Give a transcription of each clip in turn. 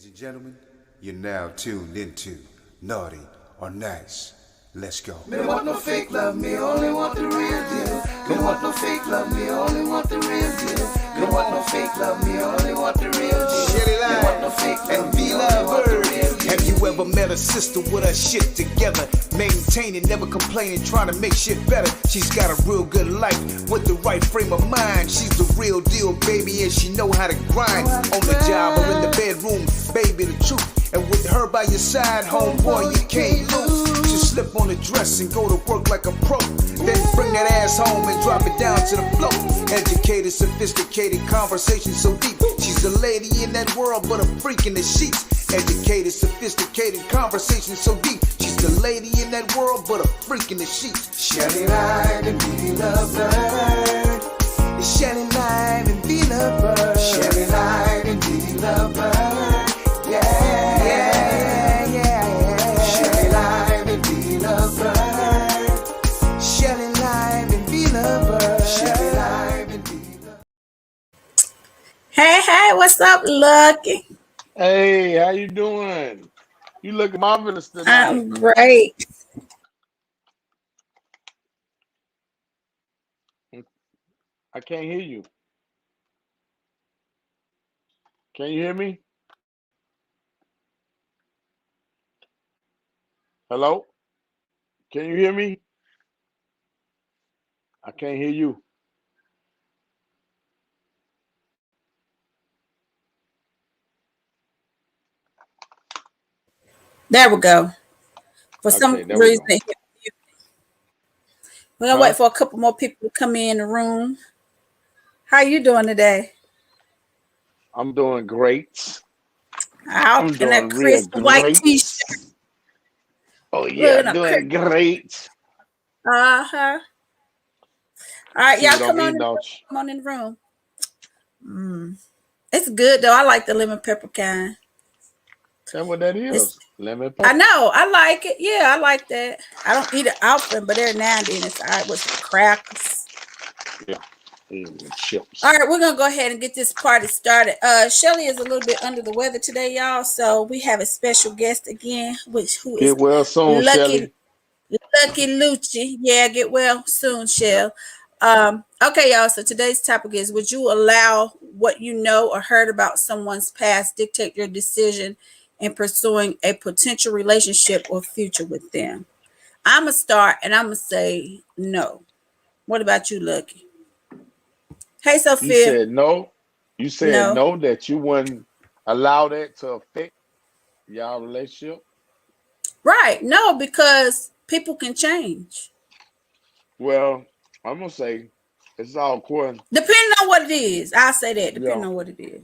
Ladies and gentlemen, you're now tuned into Naughty or Nice. Let's go. Me want no fake love, me only want the real deal. Me want no fake love, me only want the real deal. Me want no fake love, me only want the real deal. Shelly Me Line want no fake love, and me only want the real deal. Have you ever met a sister with her shit together? Maintaining, never complaining, trying to make shit better. She's got a real good life with the right frame of mind. She's the real deal, baby, and she know how to grind. On the job or in the bedroom, baby, the truth. And with her by your side, homeboy, you can't lose. She slip on the dress and go to work like a pro. Then bring that ass home and drop it down to the floor. Educated, sophisticated, conversation so deep. She's a lady in that world, but a freak in the sheets. Educated, sophisticated, conversation so deep. She's the lady in that world, but a freak in the sheets. Shelly Line and be Lovebird. Shelly Line and be Lovebird. Shelly Line and be Lovebird. Yeah, yeah, yeah. Shelly Line and be Lovebird. Shelly Line and be Lovebird. Shelly Line and be Lovebird. Hey, what's up, Lucky? Hey, how you doing? You look marvelous tonight. I'm great. I can't hear you. Can you hear me? Hello? Can you hear me? I can't hear you. There we go. For some Okay, there we reason, go. we're gonna Huh? wait for a couple more people to come in the room. How you doing today? I'm doing great. Out I'm in doing that real crisp white great. t-shirt. Oh Look yeah, in a doing crisp. great. Uh-huh. All right, See y'all what I'm come on eating, don't you? in the room. It's good though. I like the lemon pepper kind. That's what that It's is. Lemon I pepper. know, I like it. Yeah, I like that. I don't eat it often, but every now and then it's all right with some crackers. Yeah. Chips. All right, we're gonna go ahead and get this party started. Shelly is a little bit under the weather today, y'all. So we have a special guest again, who is Get well soon, Lucky Shelly. Lucci. Yeah, get well soon, Shell. Okay, y'all. So today's topic is: would you allow what you know or heard about someone's past dictate your decision in pursuing a potential relationship or future with them? I'm gonna start, and I'm gonna say no. What about you, Lucky? Hey, You Sophia. said no. You said No. no that you wouldn't allow that to affect y'all relationship. Right. No, because people can change. Well, I'm gonna say it's all according. Depending on what it is. I say that, Yeah, depending on what it is.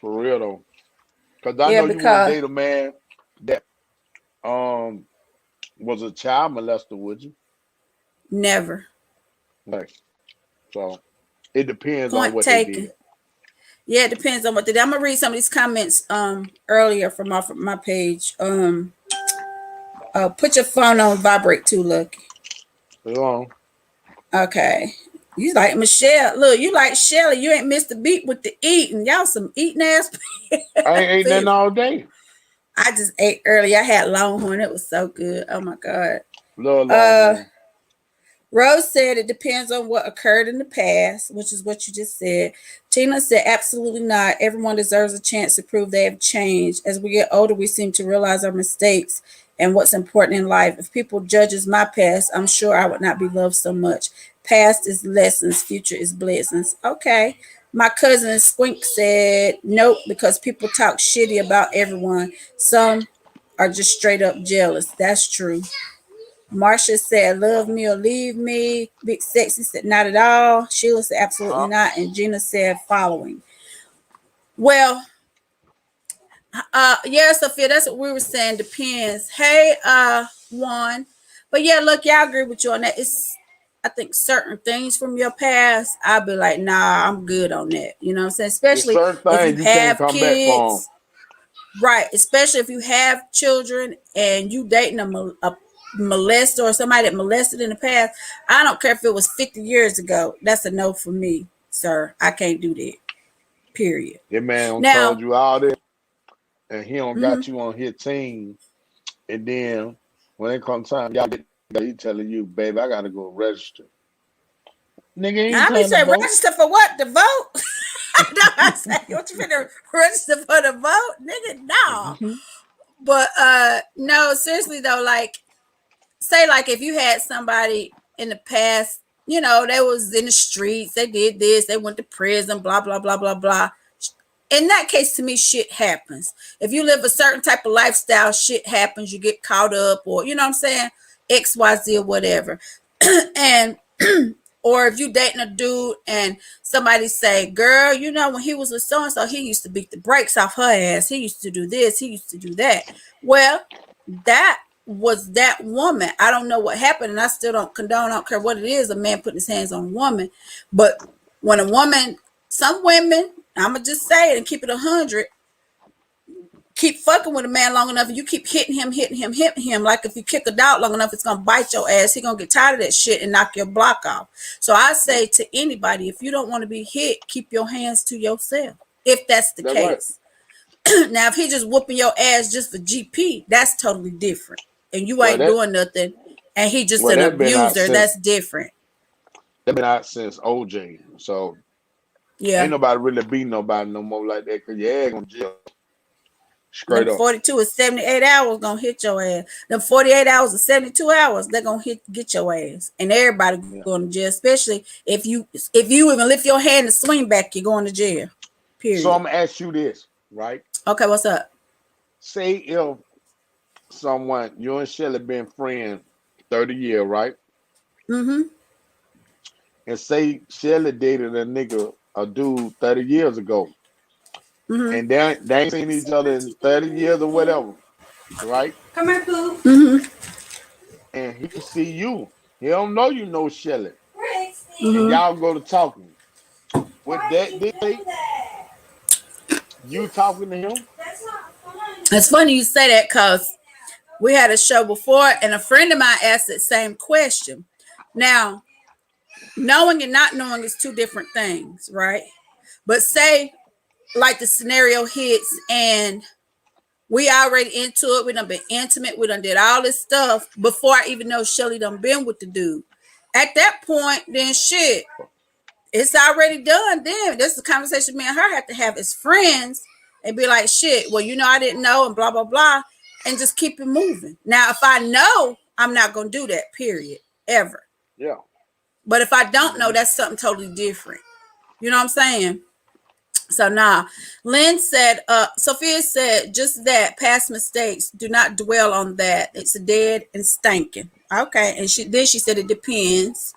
for real though. Cause I Yeah, know you wouldn't because date a man that um was a child molester, would you? never. Like, so it depends on Point what they taken. did. Yeah, it depends on what they did. I'm gonna read some of these comments earlier from off of my page. Put your phone on vibrate too, Lucky. You know, Okay. You like Michelle. Look, you like Shelly. You ain't missed a beat with the eating. Y'all some eating ass I ain't ate nothing people. all day. I just ate earlier. I had Longhorn. It was so good. Oh my God. Little Uh Longhorn. Rose said it depends on what occurred in the past, which is what you just said. Tina said absolutely not. Everyone deserves a chance to prove they have changed. As we get older, we seem to realize our mistakes and what's important in life. If people judges my past, I'm sure I would not be loved so much. Past is lessons, future is blessings. Okay. My cousin Squink said nope, because people talk shitty about everyone. Some are just straight up jealous. That's true. Marsha said, love me or leave me. Big Sexy said, not at all. Sheila said, absolutely Huh? not. And Gina said, following. Well, yeah, Sophia, that's what we were saying. Depends. Hey, Juan. But yeah, look, y'all agree with you on that. I think certain things from your past, I'll be like, nah, I'm good on that. You know what I'm saying? It's Especially certain if you things you can't have come back from. kids. Right. Especially if you have children and you dating a molester or somebody that molested in the past. I don't care if it was 50 years ago. That's a no for me, sir. I can't do that. Period. That man Now, told you all this, and he don't mhm. got you on his team. And then when it comes time, y'all get he telling you, baby, I gotta go register. Nigga ain't I be trying to saying vote. register for what? The vote? No, I say what you finna register for the vote, nigga? No. But no, seriously though, like say like if you had somebody in the past, you know, they was in the streets, they did this, they went to prison, blah blah blah blah blah. In that case, to me, shit happens. If you live a certain type of lifestyle, shit happens. You get caught up, or you know what I'm saying, XYZ or whatever. And or if you dating a dude and somebody say, girl, you know, when he was with so and so, he used to beat the brakes off her ass. He used to do this, he used to do that. Well, that was that woman. I don't know what happened, and I still don't condone, I don't care what it is, a man putting his hands on a woman. But when a woman, some women, I'ma just say it and keep it 100, keep fucking with a man long enough and you keep hitting him. Like if you kick a dog long enough, it's gonna bite your ass. He gonna get tired of that shit and knock your block off. So I say to anybody, if you don't want to be hit, keep your hands to yourself. If that's the That's right. case. Now, if he just whooping your ass just for GP, that's totally different. And you ain't doing nothing, and he just an abuser, that's different. That been out since OJ. So Yeah. ain't nobody really beating nobody no more like that because your ass gonna jail. Straight Them up. 42 or 78 hours gonna hit your ass. Them 48 hours or 72 hours, they're gonna get your ass. And everybody going to jail, especially if you even lift your hand and swing back, you're going to jail. Period. So I'm gonna ask you this, right? Okay, what's up? Say if someone, you and Shelly been friends 30 years, right? Mm-hmm. And say Shelly dated a dude 30 years ago. Mm-hmm. And they ain't seen each other in 30 years or whatever, right? Come here, Pooh. Mm-hmm. And he see you. He don't know you know Shelly. Mm-hmm. And y'all go to talking. Would that dictate you talking to him? It's funny you say that because we had a show before and a friend of mine asked that same question. Now, knowing and not knowing is two different things, right? But say like the scenario hits and we already into it, we done been intimate, we done did all this stuff before I even know Shelly done been with the dude. At that point, then shit, it's already done. Then this is the conversation me and her have to have as friends and be like, shit, well, you know, I didn't know and blah, blah, blah, and just keep it moving. Now, if I know, I'm not going to do that, period, ever. Yeah. But if I don't know, that's something totally different. You know what I'm saying? So nah. Lynn said, Sophia said just that, past mistakes, do not dwell on that. It's dead and stinking. Okay. And she said it depends.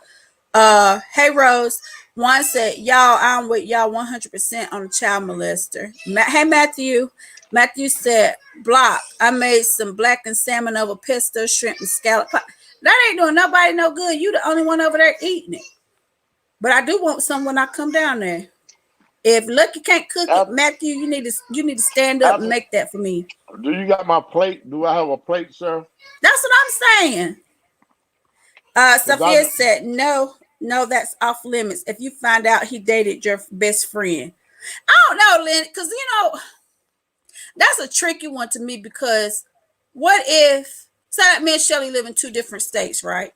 Hey Rose, one said, y'all, I'm with y'all 100% on the child molester. Hey Matthew. Matthew said, block. I made some black and salmon over pesto, shrimp, and scallop pie. That ain't doing nobody no good. You the only one over there eating it. But I do want some when I come down there. If Lucky can't cook it, Matthew, you need to stand up and make that for me. Do you got my plate? Do I have a plate, sir? That's what I'm saying. Sophia said, no, that's off limits. If you find out he dated your best friend. I don't know, Lynn, because, you know, that's a tricky one to me because what if, say that me and Shelly live in two different states, right?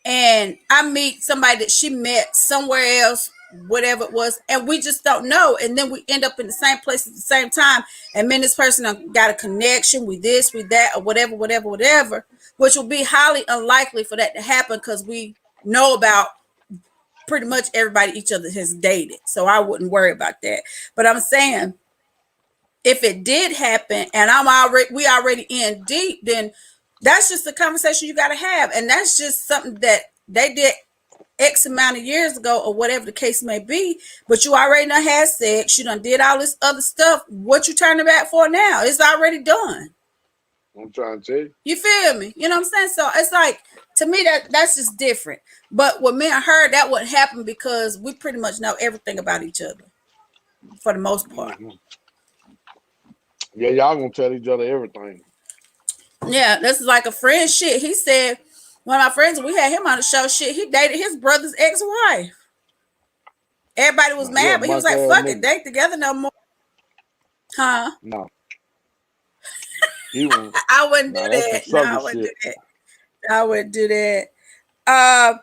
And I meet somebody that she met somewhere else, whatever it was, and we just don't know. And then we end up in the same place at the same time. And then this person got a connection with this, with that, or whatever, which will be highly unlikely for that to happen because we know about pretty much everybody each other has dated. So I wouldn't worry about that. But I'm saying if it did happen and we already in deep, then that's just the conversation you got to have. And that's just something that they did X amount of years ago or whatever the case may be. But you already done had sex. You done did all this other stuff. What you turning back for now? It's already done. I'm trying to tell you. You feel me? You know what I'm saying? So it's like, to me, that's just different. But with me and her, that wouldn't happen because we pretty much know everything about each other for the most part. Mm-hmm. Yeah, y'all gonna tell each other everything. Yeah, this is like a friend shit. He said, one of my friends, we had him on the show, shit, he dated his brother's ex-wife. Everybody was No, he a mad, but he was monkey like, ass "Fuck it, nigga. they ain't together no more." Huh? No, he won't. I wouldn't do No, that's some that. No, sucker I wouldn't do shit. that. I wouldn't do that. Uh,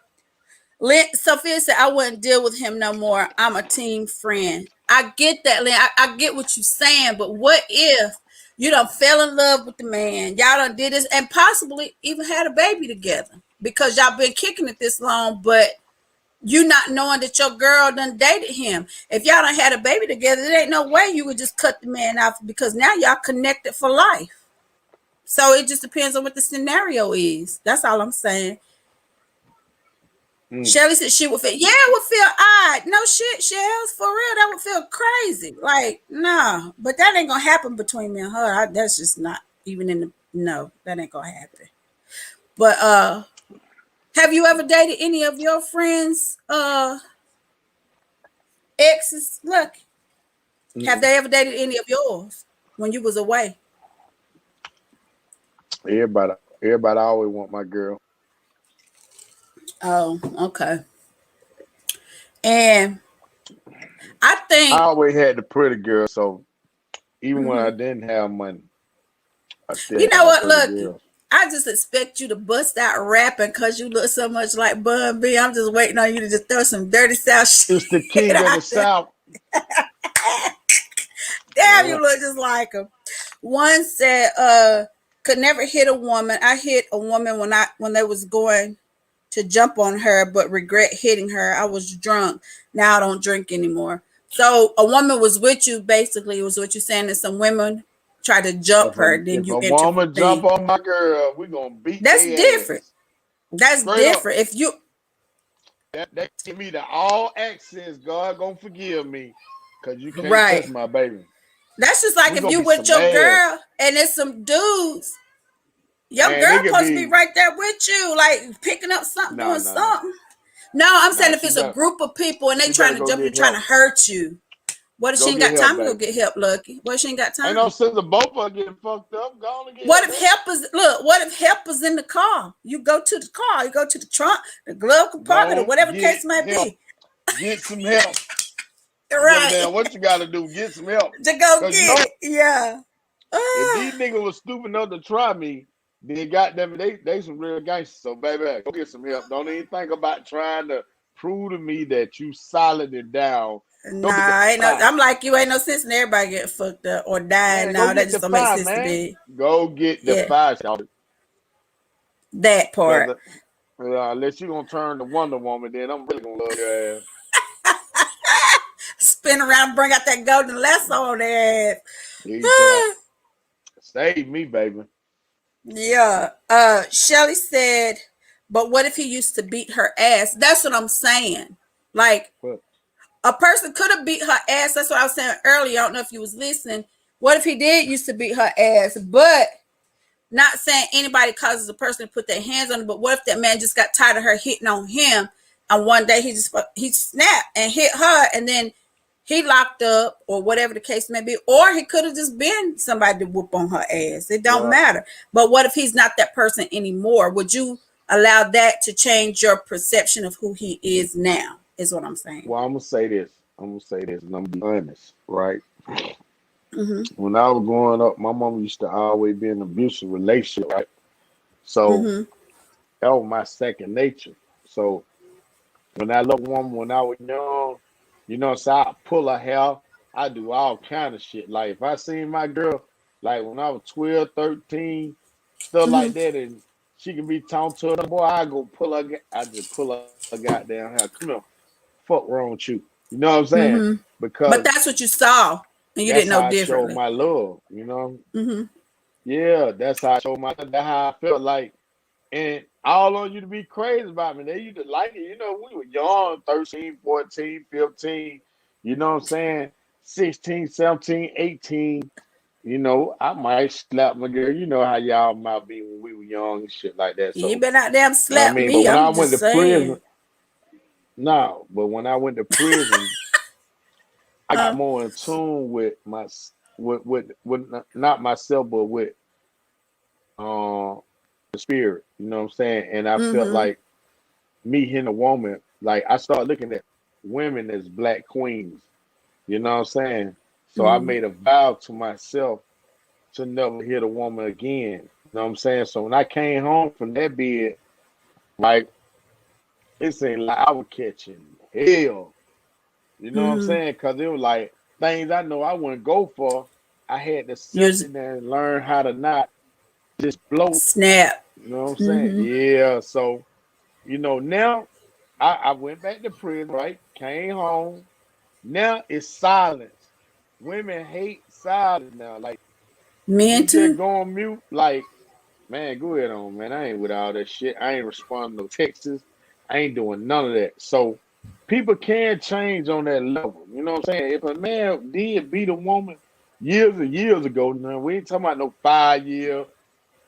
Sophia said, I wouldn't deal with him no more. I'm a team friend. I get that, Lynn. I get what you're saying, but what if you done fell in love with the man? Y'all done did this and possibly even had a baby together because y'all been kicking it this long, but you not knowing that your girl done dated him. If y'all done had a baby together, there ain't no way you would just cut the man off because now y'all connected for life. So it just depends on what the scenario is. That's all I'm saying. Shelly said she would feel, yeah, it would feel odd. No shit, Shells, for real, that would feel crazy. Like, no, but that ain't gonna happen between me and her. That's just not even in the, no, that ain't gonna happen. But have you ever dated any of your friends' exes? Look, have they ever dated any of yours when you was away? Everybody always want my girl. Oh, okay. And I I think, always had the pretty girl, so even when I didn't have money, I still you had know my what, pretty Lucky? girls. I just expect you to bust out rapping because you look so much like Bun B. I'm just waiting on you to just throw some dirty South It's the shit king of the out there. South. Damn, you look just like him. One said, could never hit a woman. I hit a woman when they was going to jump on her, but regret hitting her. I was drunk. Now I don't drink anymore. So a woman was with you, basically, was what you're saying, that some women try to jump her, then If you a woman jump intervene. on my girl, we gonna beat That's their different. ass. That's Straight up. different. If you That give me the all access. God gonna forgive me, cause you can't touch right. my baby. That's just like We if gonna you be with some your ass. girl and it's some dudes, your Man, girl they could supposed to be be right there with you, like picking up something, no, doing no, no, something. No, I'm saying no. if it's a group of people and they She trying better to go jump you, get trying to help. hurt you. What if she Go ain't get got help, time to go baby. get help, Lucky? What if she ain't got Ain't no time? sense of both of us getting fucked up. Go on and get What help, if baby. help is look? What if help is in the car? You go to the car, you go to the trunk, the glove Go compartment, or on, whatever the get case may help. be. Get some help. Give a Right. damn what you gotta do. Get some help. To go Cause you get know, it. Yeah. if Ah. these niggas was stupid enough to try me, then goddamn it, they some real gangsters. So baby, go get some help. Don't even think about trying to prove to me that you solid and down. Go get the Nah, ain't no. fire. I'm like you. Ain't no sense in everybody getting fucked up or dying. Man, go No, that get just the don't make fire, sense to man. me. Go get the Yeah, fire, y'all. that Cause part. unless you gonna turn to Wonder Woman, then I'm really gonna love your ass. Spin around, bring out that golden lasso on their ass. You talk. Ah, Save me, baby. yeah. Shelly said, but what if he used to beat her ass? That's what I'm saying. Like What? a person could have beat her ass. That's what I was saying earlier. I don't know if you was listening. What if he did used to beat her ass? But not saying anybody causes a person to put their hands on it, but what if that man just got tired of her hitting on him, and one day he snapped and hit her, and then he locked up or whatever the case may be, or he could have just been somebody to whoop on her ass. It don't Well, matter. But what if he's not that person anymore? Would you allow that to change your perception of who he is now? Is what I'm saying. I'm gonna say this. And I'm gonna be honest, right? Mm-hmm. When I was growing up, my mom used to always be in an abusive relationship, right? So Mm-hmm. that was my second nature. So when I loved a woman when I was young, so I pull her hair, I do all kind of shit. Like if I seen my girl, like when I was 12, 13, stuff like Mm-hmm. that, and she can be talking to her boy, I just pull her goddamn hair. Come here, fuck wrong with you. You know what I'm saying? Mm-hmm. But Because that's what you saw, and you that's didn't know how I show differently. my love, you know? Mm-hmm. Yeah, that's how I show my that's how I felt like. And all on you to be crazy about me. They used to like it. We were young, 13, 14, 15, you know what I'm saying? 16, 17, 18. I might slap my girl. You know how y'all might be when we were young and shit like that. You So, better not damn I slap mean, but me. when I I'm went just to prison, saying. no, but when I went to prison, I got Uh, more in tune with with not myself, but with uh, the spirit. You know what I'm saying? And I felt mm-hmm. like me hitting a woman, like I started looking at women as black queens. You know what I'm saying? So I Mm. made a vow to myself to never hit a woman again. You know what I'm saying? So when I came home from that bed, like it seemed like I was catching hell. You know what I'm Mm. saying? Because it was like things I know I wouldn't go for. I had to You sit in there and learn how to not just blow. snap. You know what I'm saying? Mm-hmm. Yeah. So, now I went back to prison, right? Came home. Now it's silence. Women hate silence now. Like Men you just too. go on mute. Like, man, go ahead on, man. I ain't with all that shit. I ain't responding no texts. I ain't doing none of that. So people can change on that level. You know what I'm saying? If a man did beat a woman years and years ago, now we ain't talking about no 5 year,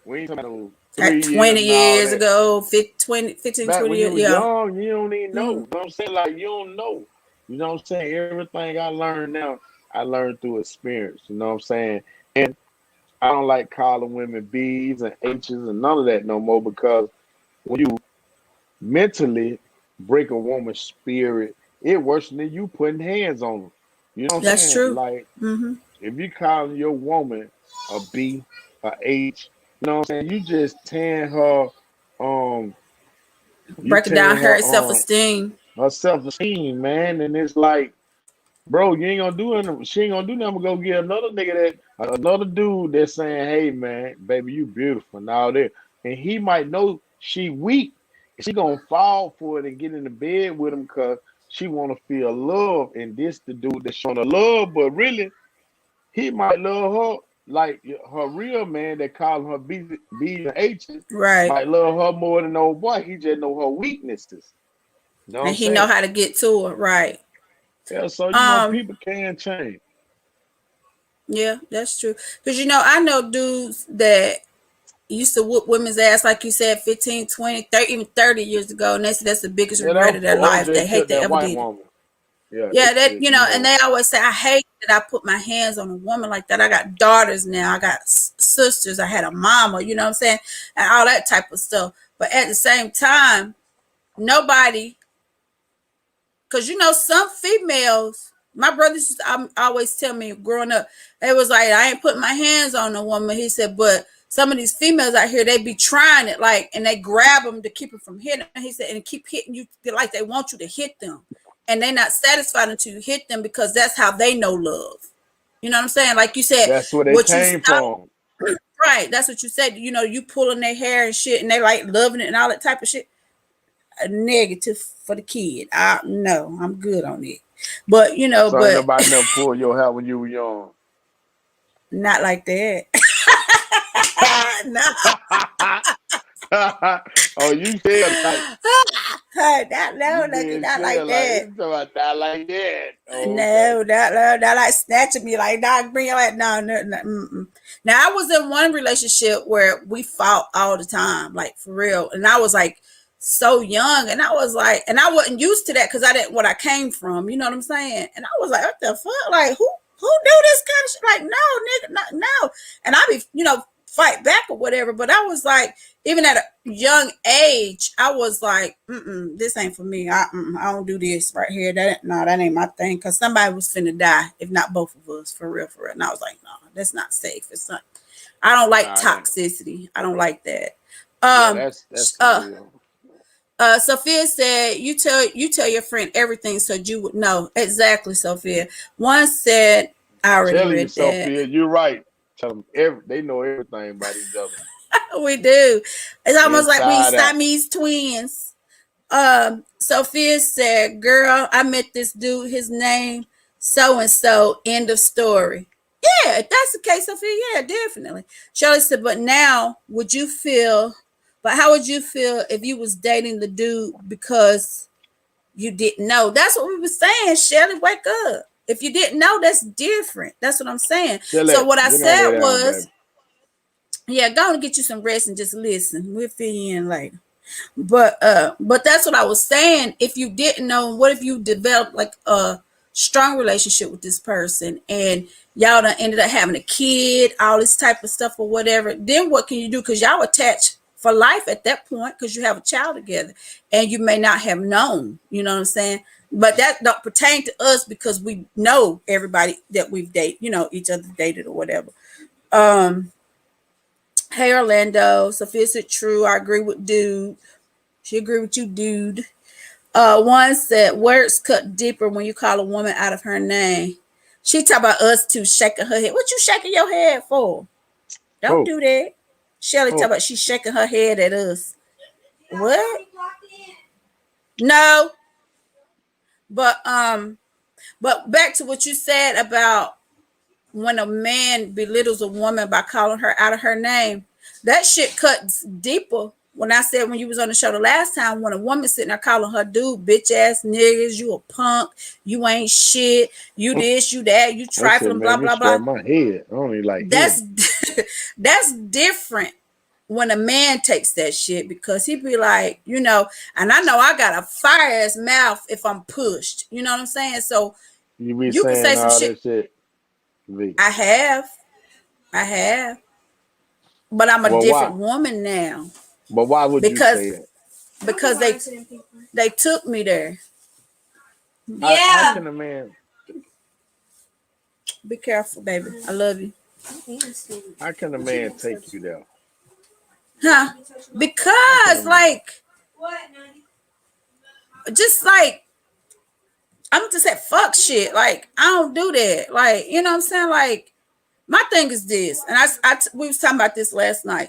we ain't talking about no At 3 years 20 and all years that. ago, 15, Back 20 when you years. was Yeah. young, you don't even know. Mm. You know what I'm saying? Like you don't know. You know what I'm saying? Everything I learned now, I learned through experience. You know what I'm saying? And I don't like calling women B's and H's and none of that no more because when you mentally break a woman's spirit, it worse than you putting hands on them. You know what I'm That's saying? true. Like Mm-hmm. if you calling your woman a B, a H, you know what I'm saying? You just tearing her um you Breaking down tearing her her self-esteem. her self-esteem, man. And it's like, bro, you ain't gonna do it. She ain't gonna do nothing but go get another nigga another dude that's saying, hey man, baby, you beautiful and all that. And he might know she weak. She gonna fall for it and get in the bed with him because she wanna feel love. And this the dude that's showing her love, but really he might love her like her real man that calling her B and H's Right. might love her more than old boy. He just know her weaknesses. You know what I'm And he know saying? how to get to it. Right. Yeah, so Um, people can change. yeah, that's true. Because I know dudes that used to whoop women's ass, like you said, 15, 20, 30, even 30 years ago. And they said that's the biggest Yeah, regret of their life. They OJ hate killed they that ever white did it. woman. Yeah, they Yeah, that killed, and they always say, I hate that I put my hands on a woman like that. I got daughters now, I got sisters, I had a mama, you know what I'm saying? And all that type of stuff. But at the same time, nobody, because some females, my brothers used to always tell me growing up, they was like, I ain't putting my hands on a woman. He said, but some of these females out here, they be trying it, like, and they grab them to keep them from hitting. He said, and keep hitting you like they want you to hit them. And they're not satisfied until you hit them because that's how they know love. You know what I'm saying? Like you said, that's where they what you came stop, from. right? That's what you said. You pulling their hair and shit, and they like loving it and all that type of shit. A negative for the kid. No, I'm good on it. But So ain't but nobody never pulled your hair when you were young. not like that. No, Oh, you feel like no, you lucky, didn't not like feel like that. you talking about that like that. Oh, okay. No, not like snatching me, like not bring like no, no, no. Mm-mm. Now I was in one relationship where we fought all the time, like for real, and I was like so young, and I was like, and I wasn't used to that because I didn't what I came from, you know what I'm saying? And I was like, what the fuck, like who do this kind of shit? Like no, nigga, no, and I be fight back or whatever, but I was like, even at a young age, I was like, this ain't for me. I don't do this right here. That ain't my thing. Cause somebody was finna die, if not both of us, for real, for real. And I was like, no, that's not safe. It's not. I don't like Nah, that, toxicity. I don't like that. yeah, Um, that's for uh, real. Sophia said, you tell your friend everything so you would know exactly. Sophia. One said, I already Telling you, read that. Sophia, you're right. Tell them they know everything about each other, We do. It's almost like we inside out. Siamese twins. Sophia said, girl, I met this dude, his name so and so, end of story. Yeah, if that's the case, Sophia, yeah, definitely. Shirley said, but how would you feel if you was dating the dude because you didn't know? That's what we were saying, Shirley, wake up. If you didn't know, that's different. That's what I'm saying. So Shelley, what I get on said that down, baby. was, yeah, go and get you some rest and just listen. We'll fill you in later. But that's what I was saying. If you didn't know, what if you developed like a strong relationship with this person and y'all done ended up having a kid, all this type of stuff or whatever? Then what can you do? Because y'all attached for life at that point because you have a child together and you may not have known, you know what I'm saying? But that don't pertain to us because we know everybody that we've dated, each other dated or whatever. Hey Orlando, Sophia said true. I agree with dude. She agree with you, dude. One said words cut deeper when you call a woman out of her name. She talk about us too shaking her head. What you shaking your head for? Don't do that. Shelly talk about she's shaking her head at us. What? No. But back to what you said about when a man belittles a woman by calling her out of her name, that shit cuts deeper. When I said when you was on the show the last time, when a woman sitting there calling her dude bitch ass niggas, you a punk, you ain't shit, you this, you that, you trifling, blah blah blah. My head. I don't even like that's different when a man takes that shit because he be like, and I know I got a fire ass mouth if I'm pushed. You know what I'm saying? So you can say some shit. I have. But I'm a different woman now. But why would you say that? Because they took me there. Yeah. How can a man? Be careful, baby. I love you. How can a man take you there? Huh? Because just like I'm just saying fuck shit. Like I don't do that. Like, you know what I'm saying? Like my thing is this, and we was talking about this last night.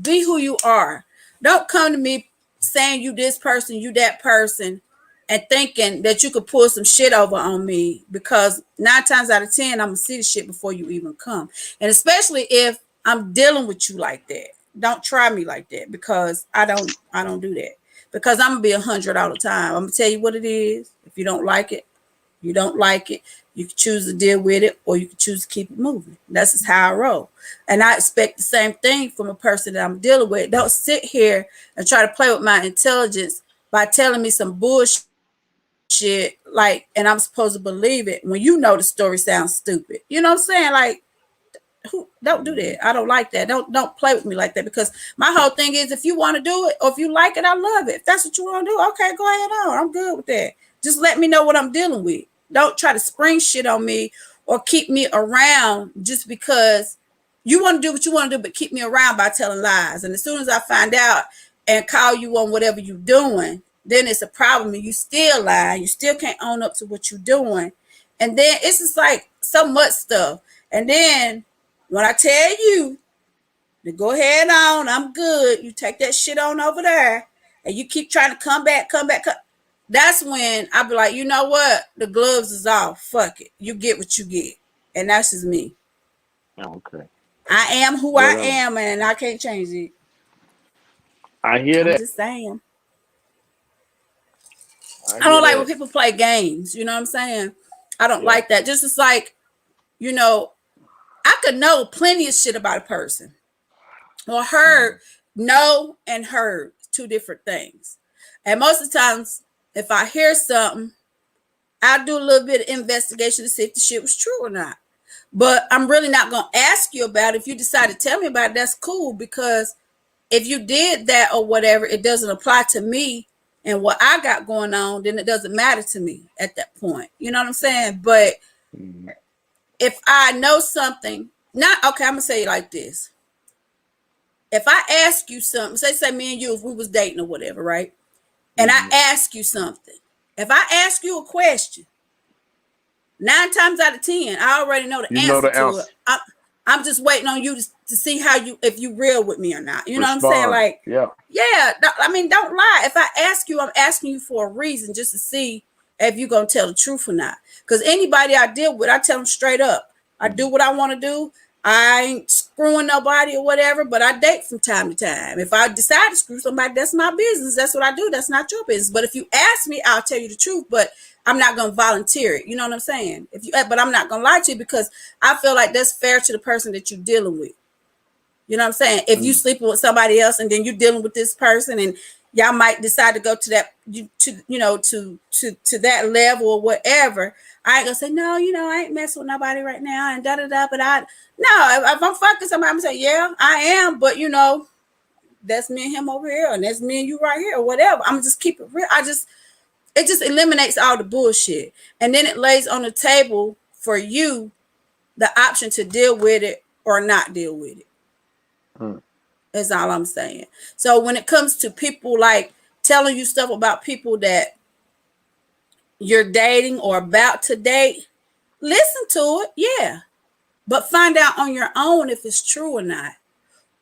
Be who you are. Don't come to me saying you this person, you that person, and thinking that you could pull some shit over on me because 9 times out of 10, I'm gonna see the shit before you even come. And especially if I'm dealing with you like that. Don't try me like that because I don't do that. Because I'm gonna be 100 all the time. I'm gonna tell you what it is. If you don't like it, you don't like it. You can choose to deal with it or you can choose to keep it moving. That's just how I roll. And I expect the same thing from a person that I'm dealing with. Don't sit here and try to play with my intelligence by telling me some bullshit and I'm supposed to believe it when you know the story sounds stupid. You know what I'm saying? Like, don't do that. I don't like that. Don't play with me like that because my whole thing is if you want to do it or if you like it, I love it. If that's what you want to do, okay, go ahead on. I'm good with that. Just let me know what I'm dealing with. Don't try to spring shit on me or keep me around just because you want to do what you want to do, but keep me around by telling lies. And as soon as I find out and call you on whatever you're doing, then it's a problem and you still lie. You still can't own up to what you're doing. And then it's just like so much stuff. And then when I tell you to go ahead on, I'm good. You take that shit on over there and you keep trying to come back. That's when I'll be like, you know what? The gloves is off. Fuck it. You get what you get. And that's just me. Okay. I am who I am and I can't change it. I hear that. I'm just saying. I don't like when people play games. You know what I'm saying? I don't like that. Just it's like, I could know plenty of shit about a person. Or heard, know and heard, 2 different things. And most of the times, if I hear something, I'll do a little bit of investigation to see if the shit was true or not. But I'm really not going to ask you about it. If you decide to tell me about it, that's cool. Because if you did that or whatever, it doesn't apply to me and what I got going on, then it doesn't matter to me at that point. You know what I'm saying? But if I know something, I'm going to say it like this. If I ask you something, say me and you, if we was dating or whatever, right? And I ask you something. If I ask you a question, 9 times out of 10, I already know the answer to it. I'm just waiting on you to see if you real with me or not. You know what I'm saying? Like, yeah. I mean, don't lie. If I ask you, I'm asking you for a reason just to see if you're going to tell the truth or not. Because anybody I deal with, I tell them straight up. I do what I want to do. I ain't screwing nobody or whatever, but I date from time to time. If I decide to screw somebody, that's my business. That's what I do. That's not your business. But if you ask me, I'll tell you the truth, but I'm not going to volunteer it. You know what I'm saying? But I'm not going to lie to you because I feel like that's fair to the person that you're dealing with. You know what I'm saying? If you sleeping with somebody else and then you're dealing with this person and y'all might decide to go to that, to that level or whatever, I ain't gonna say, no, I ain't messing with nobody right now and da-da-da, but if I'm fucking somebody, I'm gonna say, yeah, I am, but that's me and him over here and that's me and you right here or whatever. I'm just keep it real. it just eliminates all the bullshit. And then it lays on the table for you the option to deal with it or not deal with it. That's all I'm saying. So when it comes to people like telling you stuff about people that you're dating or about to date, listen to it, yeah. But find out on your own if it's true or not.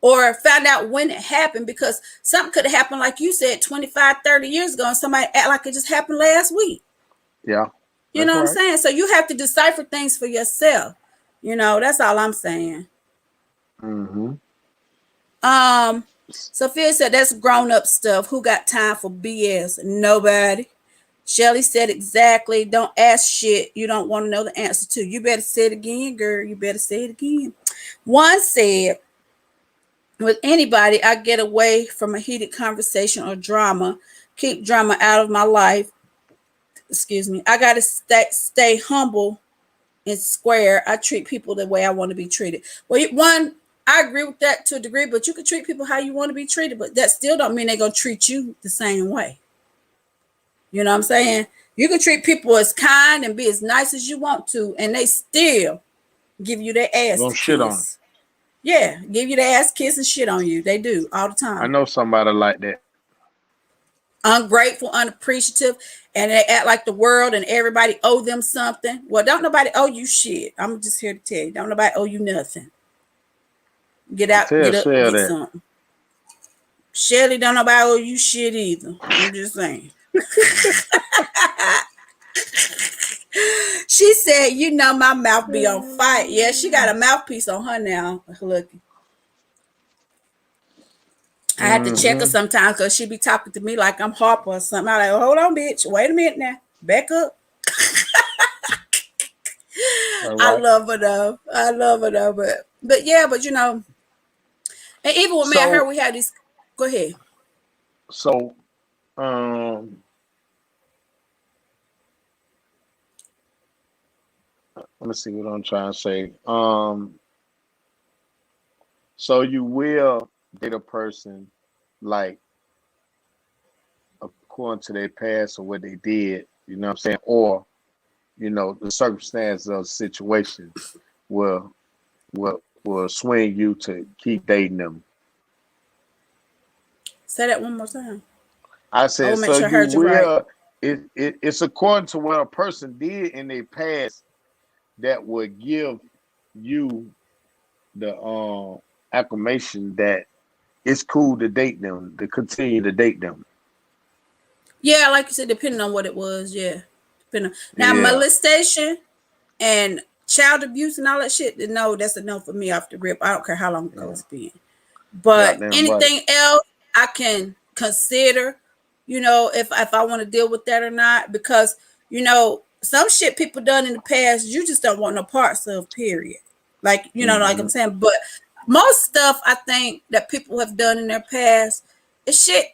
Or find out when it happened, because something could have happened, like you said, 25, 30 years ago, and somebody act like it just happened last week. Yeah. You know what I'm saying? So you have to decipher things for yourself. You know, that's all I'm saying. Sophia said that's grown up stuff. Who got time for BS? Nobody. Shelly said exactly. Don't ask shit you don't want to know the answer to. You better say it again, girl. You better say it again. One said, with anybody, I get away from a heated conversation or drama. Keep drama out of my life. Excuse me. I gotta stay humble and square. I treat people the way I want to be treated. Well, one, I agree with that to a degree, but you can treat people how you want to be treated, but that still don't mean they're gonna treat you the same way. You know what I'm saying? You can treat people as kind and be as nice as you want to, and they still give you their ass Don't kiss. shit on. Yeah, give you their ass kiss and shit on you. They do all the time. I know somebody like that. Ungrateful, unappreciative, and they act like the world and everybody owe them something. Well, don't nobody owe you shit. I'm just here to tell you, don't nobody owe you nothing. Get out, get up, get something. Shelly, don't nobody owe you shit either. I'm just saying. She said, you know, my mouth be on fire. Yeah, she got a mouthpiece on her now. Look. I had to check her sometimes because she be talking to me like I'm Harper or something. I'm like, hold on, bitch. Wait a minute now. Back up. Right. I love her though. But yeah, but you know, and even with me and her, we had these. Go ahead. So, let me see what I'm trying to say. So you will date a person like according to their past or what they did, you know what I'm saying? Or, you know, the circumstances of the situation will swing you to keep dating them. Say that one more time. I said, so sure you will, right. It's according to what a person did in their past that would give you the acclamation that it's cool to date them, to continue to date them. Yeah, like you said, depending on what it was, yeah. Now, molestation and child abuse and all that shit, no, that's a no for me off the rip. I don't care how long ago it's been. But anything else, I can consider, you know, if I want to deal with that or not, because, you know, some shit people done in the past, you just don't want no parts of, period. Like, you know, like I'm saying, but most stuff I think that people have done in their past is shit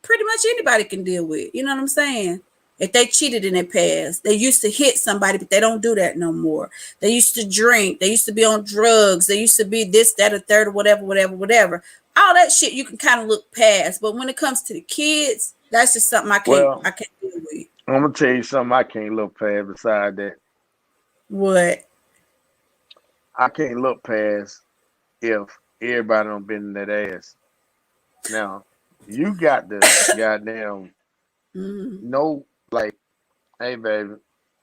pretty much anybody can deal with. You know what I'm saying? If they cheated in their past, they used to hit somebody, but they don't do that no more. They used to drink. They used to be on drugs. They used to be this, that, or third, or whatever. All that shit you can kind of look past. But when it comes to the kids, that's just something I can't deal with. I'm gonna tell you something I can't look past beside that. What? I can't look past if everybody done been in that ass. Now, you got the goddamn no, like, hey baby,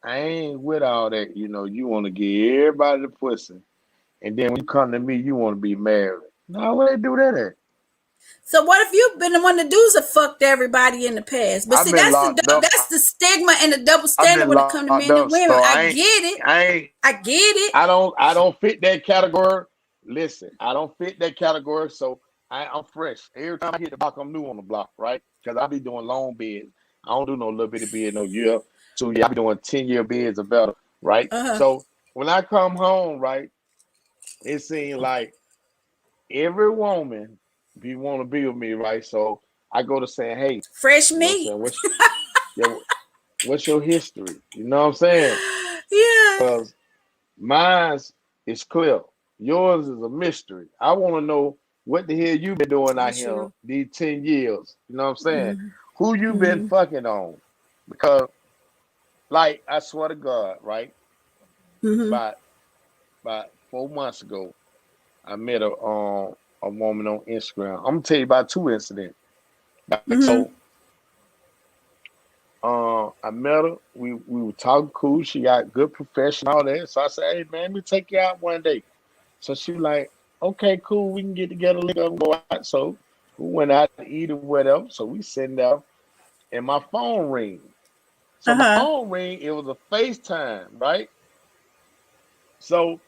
I ain't with all that, you know, you want to give everybody the pussy. And then when you come to me, you want to be married. No, where they do that at? So what if you've been the one the dudes have fucked everybody in the past? But see, that's the stigma and the double standard when it comes to men and women. So I get it. I get it. I don't fit that category. Listen, I don't fit that category, so I'm fresh. Every time I hit the block, I'm new on the block, right? Because I be doing long beds. I don't do no little bitty bed, no year. So yeah, I be doing 10-year beds or better, right? So when I come home, right, it seems like every woman want to be with me, right? So I go to saying, hey, fresh meat. What's your history? You know what I'm saying? Yeah. Because mine is clear. Yours is a mystery. I want to know what the hell you been doing out here these 10 years. You know what I'm saying? Who you been fucking on? because, like, I swear to God, right? Mm-hmm. About 4 months ago, I met a woman on Instagram. I'm gonna tell you about two incidents. Like, Mm-hmm. so, I met her. We were talking cool. She got good profession, all that. So I said, "Hey man, let me take you out one day." So she was like, "Okay, cool. We can get together, link up, and go out." So we went out to eat or whatever. So we sitting there, and my phone ring. So my Uh-huh. phone ring. It was a FaceTime, right? So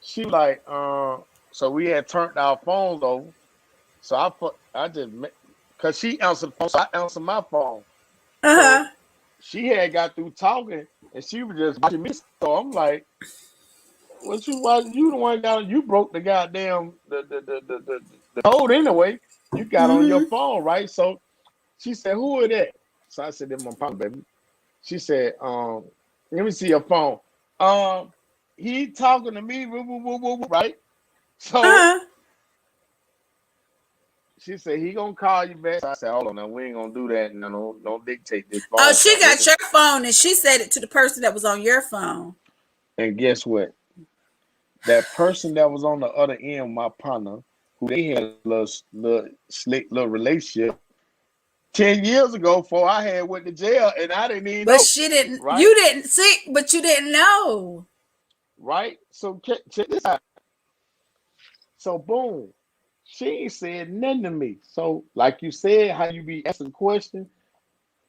she was like, so we had turned our phones over. So I just, cause she answered the phone, so I answered my phone. So Uh-huh. she had got through talking, and she was just watching me. So I'm like, "What you watch? You the one got you broke the goddamn the code anyway. You got on your Mm-hmm. phone, right?" So she said, "Who is that?" So I said, "That's my partner, baby." She said, let me see your phone. Um, he talking to me, woo, woo, woo, woo, woo, right?" So Uh-huh. she said, "He gonna call you back." So I said, "Hold on, now we ain't gonna do that. No, don't dictate this Oh, phone she call. got Listen." your phone and she said it to the person that was on your phone. And guess what? That person that was on the other end, my partner, who they had a little slick little relationship 10 years ago before I had went to jail, and I didn't even But know. she didn't, Right, you didn't see, but you didn't know. right. So check this out. So boom, she ain't said nothing to me. So like you said, how you be asking questions.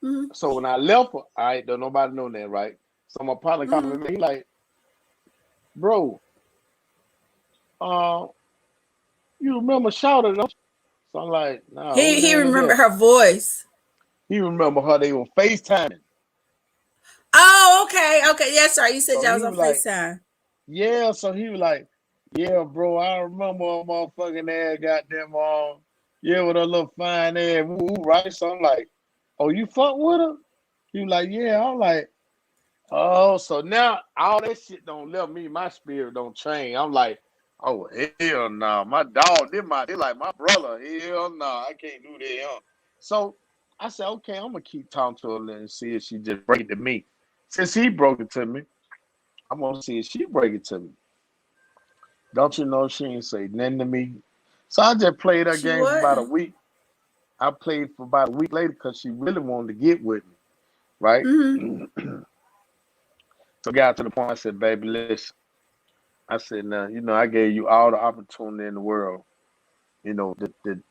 Mm-hmm. So when I left her, I don't nobody know that, right? So my partner called Mm-hmm. me. He like, "Bro, uh, you remember Shawty, don't you?" So I'm like, "Nah, who the He hell is remembered that?" her voice. He remember her. They were FaceTiming. Oh, okay. Okay. Yes, sir. You said So y'all he was on was like, FaceTime. "Yeah." So he was like, "Yeah, bro, I remember a motherfucking ass goddamn yeah, with a little fine ass, woo, woo," right?" So I'm like, "Oh, you fuck with her?" He was like, "Yeah." I'm like, "Oh, so now all that shit don't let me, my spirit don't change." I'm like, "Oh hell no, my dog, they like my brother. Hell no, I can't do that." So I said, "Okay, I'm gonna keep talking to her and see if she just break it to me." Since he broke it to me, I'm gonna see if she break it to me. Don't you know she ain't say nothing to me? So I just played her She game for about a wasn't. week. I played for about a week later because she really wanted to get with me, right? Mm-hmm. So I got to the point. I said, "Baby, listen." I said, "Now, I gave you all the opportunity in the world, to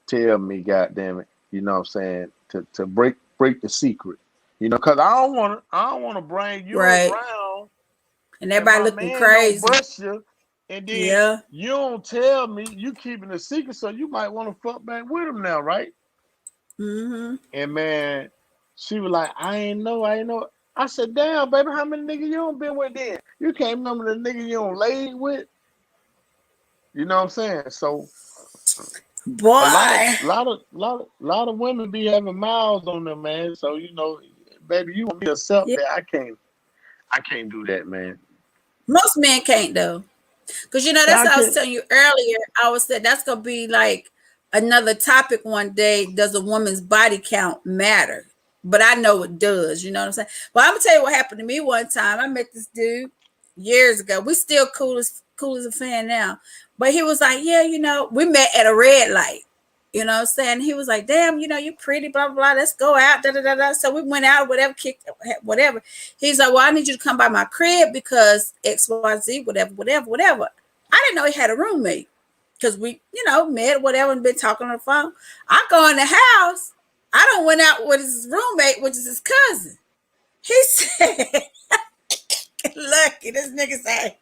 tell me, goddamn it, you know what I'm saying, to break the secret, because I don't want to bring you Right. around And and everybody my looking man don't crazy. bust you, and then Yeah. you don't tell me, you keeping a secret, so you might want to fuck back with him now, right?" Mm-hmm. And man, she was like, I ain't know." I said, "Damn, baby, how many niggas you don't been with then? You can't remember the nigga you don't laid with." You know what I'm saying? So a lot of Boy. lot of lot of lot of women be having miles on them, man. So baby, you want me to accept Yeah. that? I can't do that, man. Most men can't though. Because Yeah, that's I what I was can't. telling you earlier. I was saying that's gonna be like another topic one day. Does a woman's body count matter? But I know it does, you know what I'm saying? But I'm gonna tell you what happened to me one time. I met this dude years ago. We still cool as a fan now. But he was like, yeah, we met at a red light. You know what I'm saying? He was like, damn, you're pretty, blah, blah, blah. Let's go out. Da, da, da, da. So we went out, whatever, kicked, whatever. He's like, well, I need you to come by my crib because XYZ, whatever, whatever, whatever. I didn't know he had a roommate because we, met, whatever, and been talking on the phone. I go in the house. I don't went out with his roommate, which is his cousin. He said, lucky, this nigga said,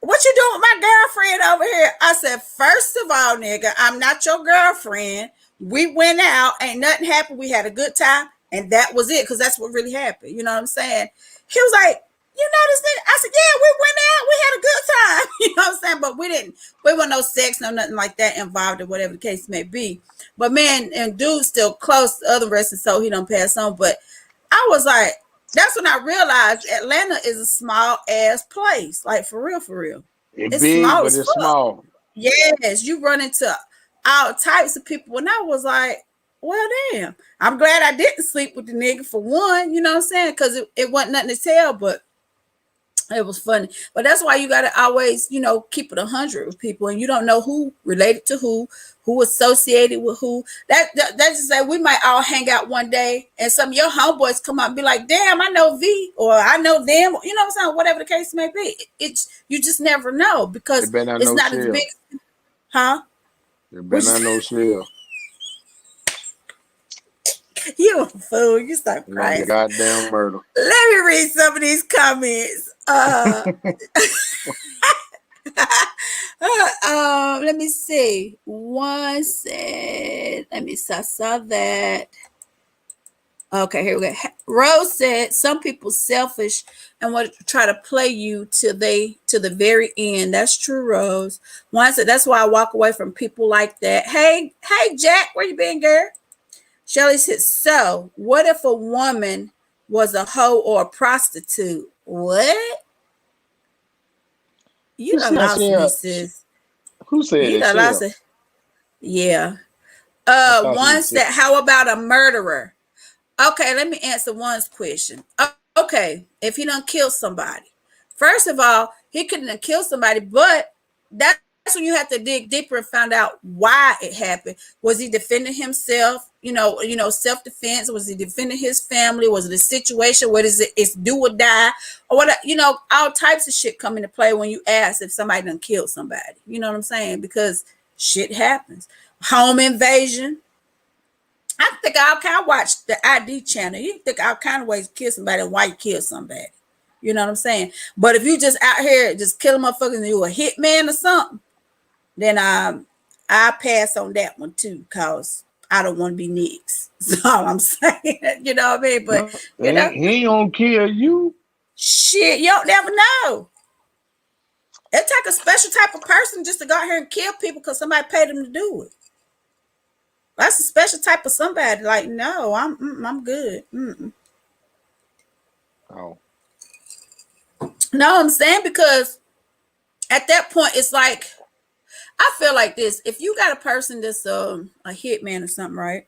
what you doing with my girlfriend over here? I said, first of all, nigga, I'm not your girlfriend. We went out, ain't nothing happened. We had a good time, and that was it, because that's what really happened. You know what I'm saying? He was like, you know this nigga? I said, yeah, we went out. We had a good time. You know what I'm saying? But we wasn't no sex, no nothing like that involved, or whatever the case may be. But man, and dude's still close to other rest, and so he don't pass on. But I was like, that's when I realized Atlanta is a small ass place. Like for real, for real. It's It's big, small but as it's fuck. small. Yes, you run into all types of people. And I was like, Well, damn. I'm glad I didn't sleep with the nigga for one, you know what I'm saying? Because it wasn't nothing to tell, but it was funny. But that's why you got to always, keep it 100 with people, and you don't know who related to who associated with who. That's just like we might all hang out one day, and some of your homeboys come up and be like, "Damn, I know V," or "I know them," you know what I'm saying? Whatever the case may be, it's you just never know because it's not as big, huh? There better not no shell. You a fool. You stop crying. Goddamn murder. Let me read some of these comments. Let me see. One said, I saw that. Okay, here we go. Rose said, some people selfish and want to try to play you to the very end. That's true, Rose. One said, that's why I walk away from people like that. Hey, Jack, where you been, girl? Shelly said, so what if a woman was a hoe or a prostitute? What? You done lost me, sis. Who said you done lost it? Yeah. One said, how about a murderer? Okay, let me answer one's question. Okay, if he done killed somebody. First of all, he couldn't have killed somebody, but that's when you have to dig deeper and find out why it happened. Was he defending himself? Self-defense. Was he defending his family? Was it a situation? What is it? It's do or die, or what? All types of shit come into play when you ask if somebody done killed somebody. You know what I'm saying? Because shit happens. Home invasion. I think I watch the ID channel. You think all kind of ways to kill somebody and why you kill somebody. You know what I'm saying? But if you just out here just killing motherfuckers and you a hitman or something, then I pass on that one too, because I don't want to be next. That's all I'm saying. You know what I mean? But he ain't gonna kill you. Shit, you don't never know. It take a special type of person just to go out here and kill people because somebody paid them to do it. That's a special type of somebody. Like, no, I'm good. Mm-mm. Oh. No, I'm saying because at that point it's like, I feel like this. If you got a person that's a hitman or something, right?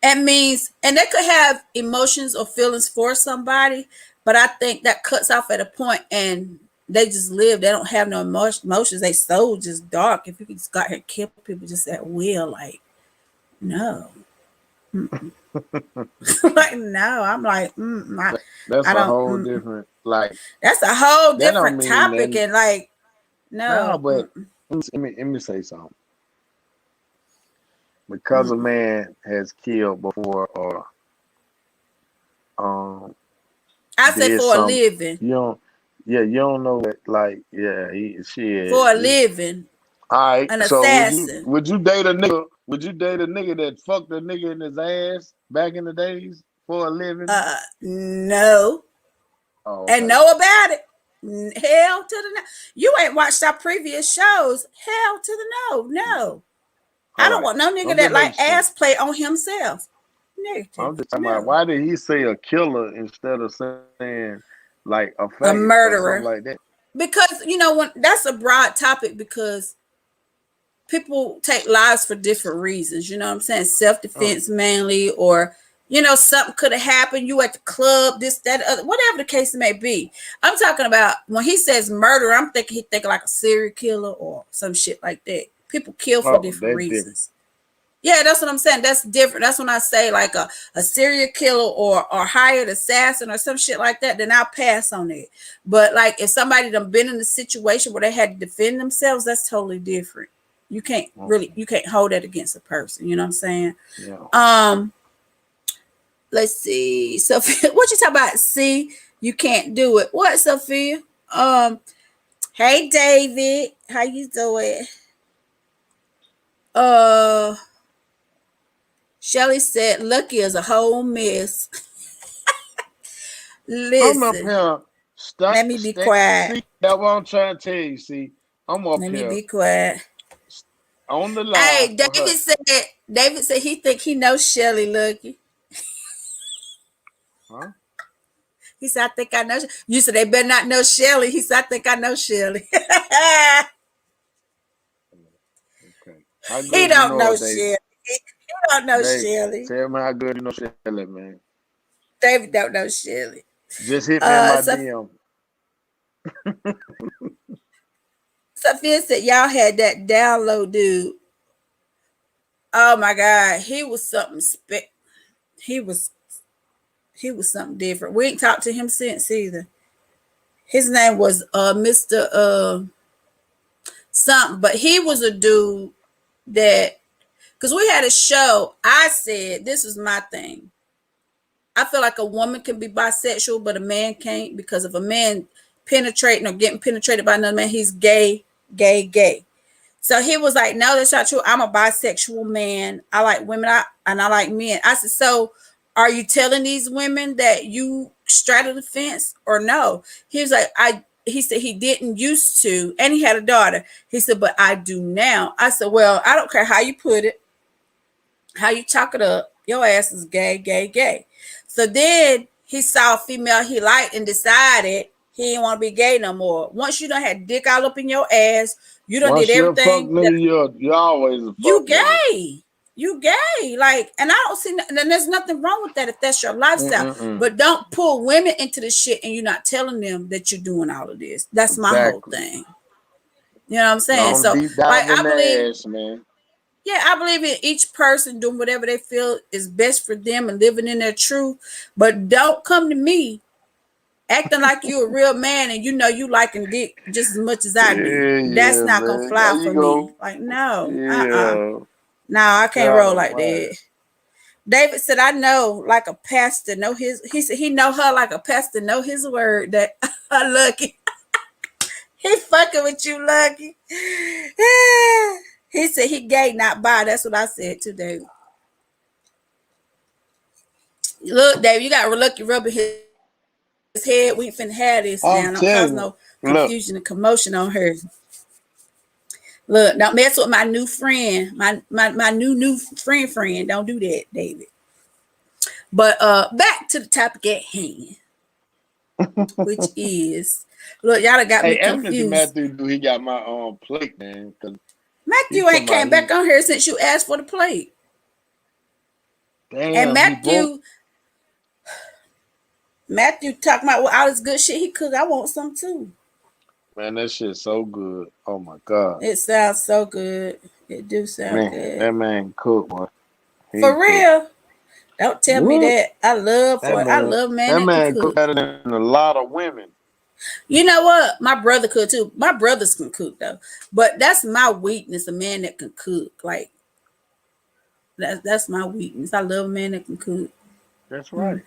It means, and they could have emotions or feelings for somebody, but I think that cuts off at a point and they just live. They don't have no emotions. They soul just dark. If you could just go out here and kill people just at will, like, no. Like, no. I'm like, that's a whole different, like. That's a whole different topic, and like, no. But let me say something. Because a man has killed before, or I say for a living. You don't know that, like, she for a living. All right, an assassin. Would you date a nigga? Would you date a nigga that fucked a nigga in his ass back in the days for a living? No. Oh, okay. And know about it. Hell to the no. You ain't watched our previous shows. Hell to the no. No. I don't want no nigga that like ass play on himself. Negative. I'm just talking about, why did he say a killer instead of saying like a murderer like that? Because when that's a broad topic, because people take lives for different reasons. You know what I'm saying? Self-defense mainly, or something could have happened. You at the club, this, that, other, whatever the case may be. I'm talking about when he says murder, I'm thinking he thinking like a serial killer or some shit like that. People kill for different reasons. Different. Yeah, that's what I'm saying. That's different. That's when I say like a serial killer or hired assassin or some shit like that, then I'll pass on it. But like if somebody done been in a situation where they had to defend themselves, that's totally different. You can't you can't hold that against a person. You know what I'm saying? Yeah. Let's see. Sophia, what you talking about? See, you can't do it. What, Sophia? Hey David, how you doing? Shelly said, Lucky is a whole mess. Listen. I'm up here. Let me be quiet. See, that's what I'm trying to tell you. See, I'm up here. Let me be quiet. On the line. Hey, David said he think he knows Shelly, Lucky. Huh? He said, I think I know. You said they better not know Shelly. He said, I think I know Shelly. Okay. How He good you don't know know her, David? Shelly. He don't know Dave, Shelly. tell me how good you know Shelly, man. David don't know Shelly. Just hit me in my So DM. Sophia said y'all had that download dude. Oh my God, he was something he was something different. We ain't talked to him since either. His name was Mr. Something, but he was a dude that, because we had a show, I said this was my thing. I feel like a woman can be bisexual, but a man can't, because if a man penetrating or getting penetrated by another man, he's gay. So he was like, no, that's not true. I'm a bisexual man. I like women and I like men. I said, so are you telling these women that you straddle the fence or no? He was like, he said he didn't used to, and he had a daughter. He said, but I do now. I said, well, I don't care how you put it, how you chalk it up. Your ass is gay. So then he saw a female he liked and decided he didn't want to be gay no more. Once you done had dick all up in your ass, you done Once did you're a fuck everything. nigga, you're always a fuck You nigga. gay. You gay. Like, and I don't see, and there's nothing wrong with that if that's your lifestyle. But don't pull women into the shit and you're not telling them that you're doing all of this. That's my whole thing. You know what I'm saying? Don't So, deep down like, I believe, ass, man. yeah, I believe in each person doing whatever they feel is best for them and living in their truth. But don't come to me acting like you're a real man and you know you liking dick just as much as I do. That's not man. gonna fly for me. Like, no, no, I can't roll like that. David said, I know like a pastor know his, he said he know her like a pastor know his word. That Lucky. He fucking with you, Lucky. He said he gay, not bi. That's what I said too, David. Look, David, you got Lucky rubbing his head. We ain't finna have this now. Don't cause no confusion and commotion on her. Look, don't mess with my new friend, my new friend. Don't do that, David. But back to the topic at hand, which is, look, y'all done got me confused. Matthew, he got my plate, man. Matthew ain't came back on here since you asked for the plate. Damn, and Matthew talking about all this good shit he cooked. I want some too. Man, that shit's so good. Oh my God. It sounds so good. It do sound good. That man cook, boy. For real. Don't tell me that. I love man. That man cook better than a lot of women. You know what? My brother could too. My brothers can cook though. But that's my weakness, a man that can cook. Like, that's my weakness. I love a man that can cook. That's right.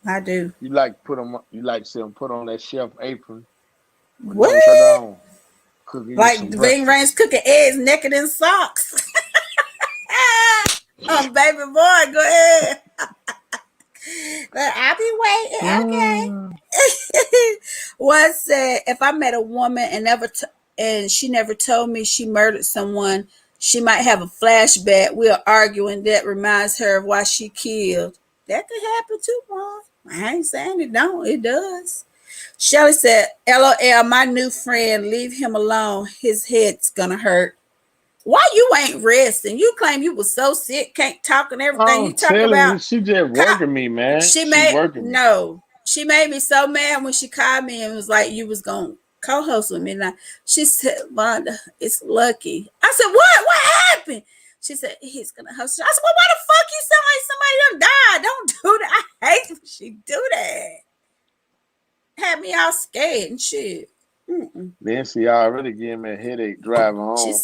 I do. You like to see him put on that chef apron. What? Like Ving Rhames cooking eggs naked in socks. Oh, baby boy, go ahead. But I'll be waiting. Okay. One said, if I met a woman and she never told me she murdered someone, she might have a flashback. We're arguing that reminds her of why she killed. That could happen too, boy. I ain't saying it don't. It does. Shelly said, LOL, my new friend, leave him alone. His head's gonna hurt. Why you ain't resting? You claim you was so sick, can't talk and everything. You talk about she just working me, man. She made me so mad when she called me and was like, you was gonna co-host with me. Now she said, Vonda, it's Lucky. I said, what happened? She said, he's gonna host you. I said, well, why the fuck you sound like somebody done died? Don't do that. I hate when she do that. Had me all scared and shit. Then she already gave me a headache driving home.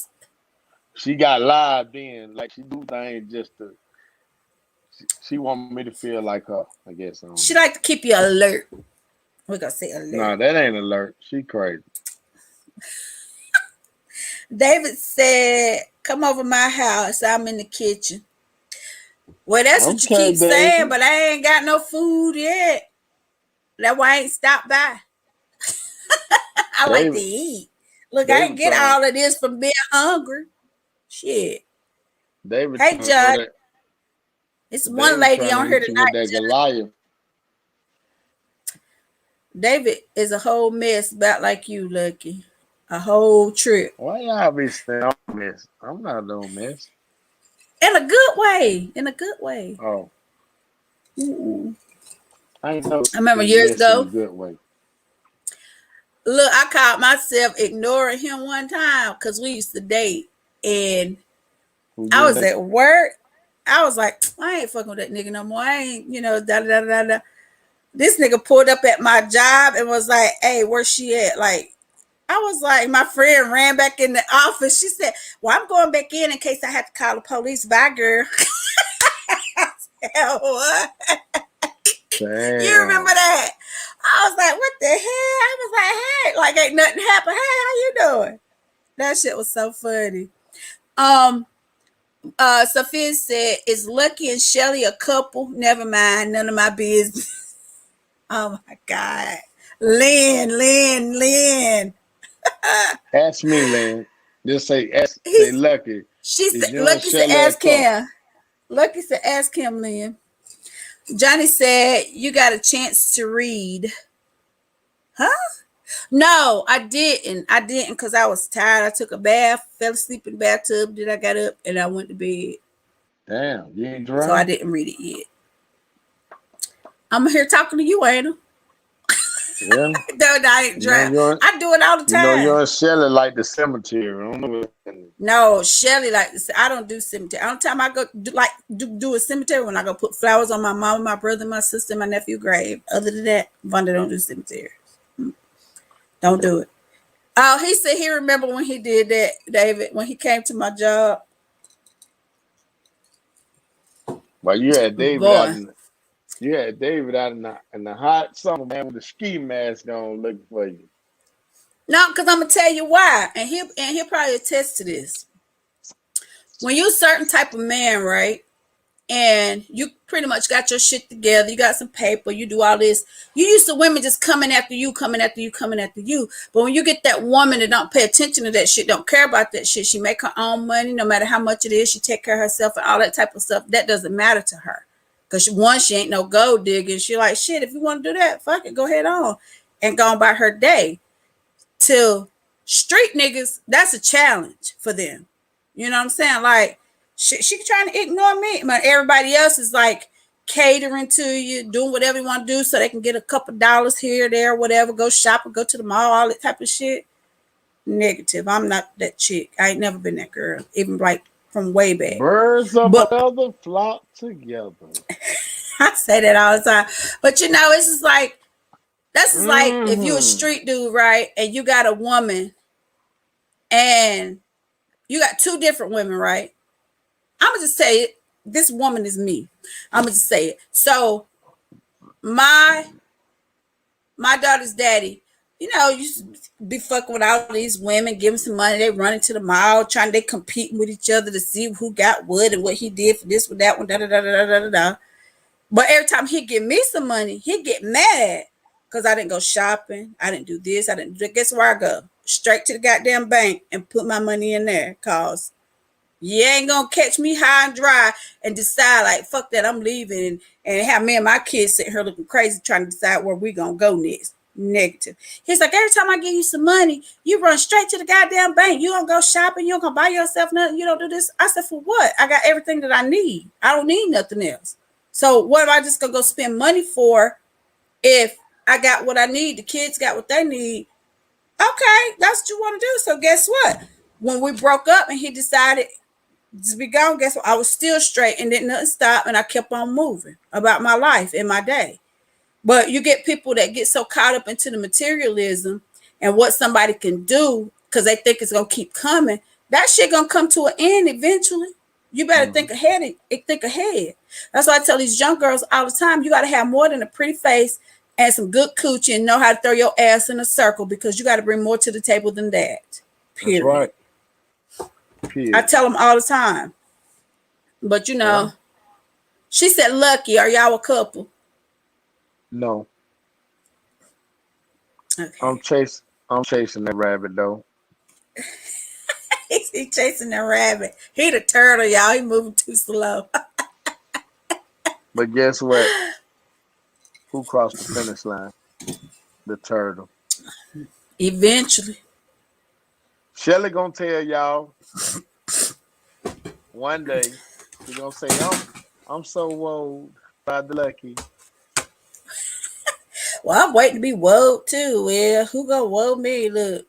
She got live then, like she do things just to. She want me to feel like her, I guess. She like to keep you alert. We're gonna say alert. No, that ain't alert. She crazy. David said, "Come over my house. I'm in the kitchen." Well, that's what you keep saying, but I ain't got no food yet. That's why I ain't stopped by. I like to eat. Look, I ain't get all of this from being hungry. Shit. David, hey, Judd. It's one lady on here tonight. David is a whole mess, about like you, Lucky. A whole trip. Why y'all be saying I'm miss? I'm not no miss. In a good way. In a good way. Oh, Mm-mm. I ain't know I remember you years miss in a ago. good way. Look, I caught myself ignoring him one time because we used to date. And Who I you was think? at work. I was like, I ain't fucking with that nigga no more. I ain't, da da da da da. This nigga pulled up at my job and was like, hey, where's she at? Like, I was like, my friend ran back in the office. She said, well, I'm going back in case I have to call the police. Bye, girl. I said, what? You remember Damn. that? I was like, what the hell? I was like, hey, like ain't nothing happened. Hey, how you doing? That shit was so funny. Sophia said, is Lucky and Shelly a couple? Never mind, none of my business. Oh my God. Lynn. Ask me, Lynn. Just say He's Lucky. she Is said you and Lucky said Shelly a ask couple? him. Lucky said ask him, Lynn. Johnny said, you got a chance to read. Huh? No, I didn't. I didn't because I was tired. I took a bath, fell asleep in the bathtub, then I got up and I went to bed. Damn, you ain't So I drowned? didn't read it yet. I'm here talking to you, Anna. Yeah. No, I ain't You know drowned. you're I do it all the you time. and Shelly like the cemetery. I don't know. No, Shelly like to say, I don't do cemetery. Only time I go do a cemetery when I go put flowers on my mama, my brother, my sister, my nephew grave. Other than that, Vonda don't do cemetery. Don't do it. Oh, he said he remember when he did that, David, when he came to my job. But you had David out Boy. in the hot summer, man, with the ski mask on looking for you. No, because I'm gonna tell you why. And he'll probably attest to this. When you a certain type of man, right? And you pretty much got your shit together, you got some paper, you do all this. You used to women just coming after you. But when you get that woman that don't pay attention to that shit, don't care about that shit, she make her own money, no matter how much it is, she take care of herself and all that type of stuff, that doesn't matter to her. Because one, she ain't no gold digger. She like, shit, if you want to do that, fuck it, go ahead on. And go on by her day. Till street niggas, that's a challenge for them. You know what I'm saying? Like, she trying to ignore me, but everybody else is like catering to you, doing whatever you want to do so they can get a couple dollars here, there, whatever, go shopping, go to the mall, all that type of shit. Negative. I'm not that chick. I ain't never been that girl, even like from way back. Birds of a But feather flock together. I say that all the time. But it's just like, that's just like if you a Mm-hmm. street dude, right? And you got a woman and you got two different women, right? I'm gonna just say it. This woman is me. I'm gonna just say it. So my daughter's daddy, used to be fucking with all these women, giving some money. They running to the mall, they competing with each other to see who got what and what he did for this, with that one, da da da da da da da. But every time he give me some money, he get mad because I didn't go shopping. I didn't do this. I didn't do that. Guess where I go? Straight to the goddamn bank and put my money in there. Cause you ain't gonna catch me high and dry and decide like, fuck that, I'm leaving and have me and my kids sitting here looking crazy trying to decide where we gonna go next. Negative. He's like, every time I give you some money, you run straight to the goddamn bank. You don't go shopping. You don't go buy yourself nothing. You don't do this. I said, for what? I got everything that I need. I don't need nothing else. So what am I just gonna go spend money for if I got what I need? The kids got what they need. Okay, that's what you want to do. So guess what? When we broke up and he decided to be gone, guess what? I was still straight and didn't nothing stop, and I kept on moving about my life and my day. But you get people that get so caught up into the materialism and what somebody can do because they think it's gonna keep coming. That shit gonna come to an end eventually. You better think ahead. Think ahead. That's why I tell these young girls all the time, you got to have more than a pretty face and some good coochie and know how to throw your ass in a circle because you got to bring more to the table than that. Period. That's right. Period. I tell them all the time. But she said, Lucky, are y'all a couple? No. Okay. I'm chasing that rabbit though. He chasing that rabbit. He the turtle, y'all. He moving too slow. But guess what? Who crossed the finish line? The turtle. Eventually. Shelly gonna tell y'all one day. She gonna say, I'm so woed by the lucky. Well, I'm waiting to be woke too. Well, who gonna woke me? Look.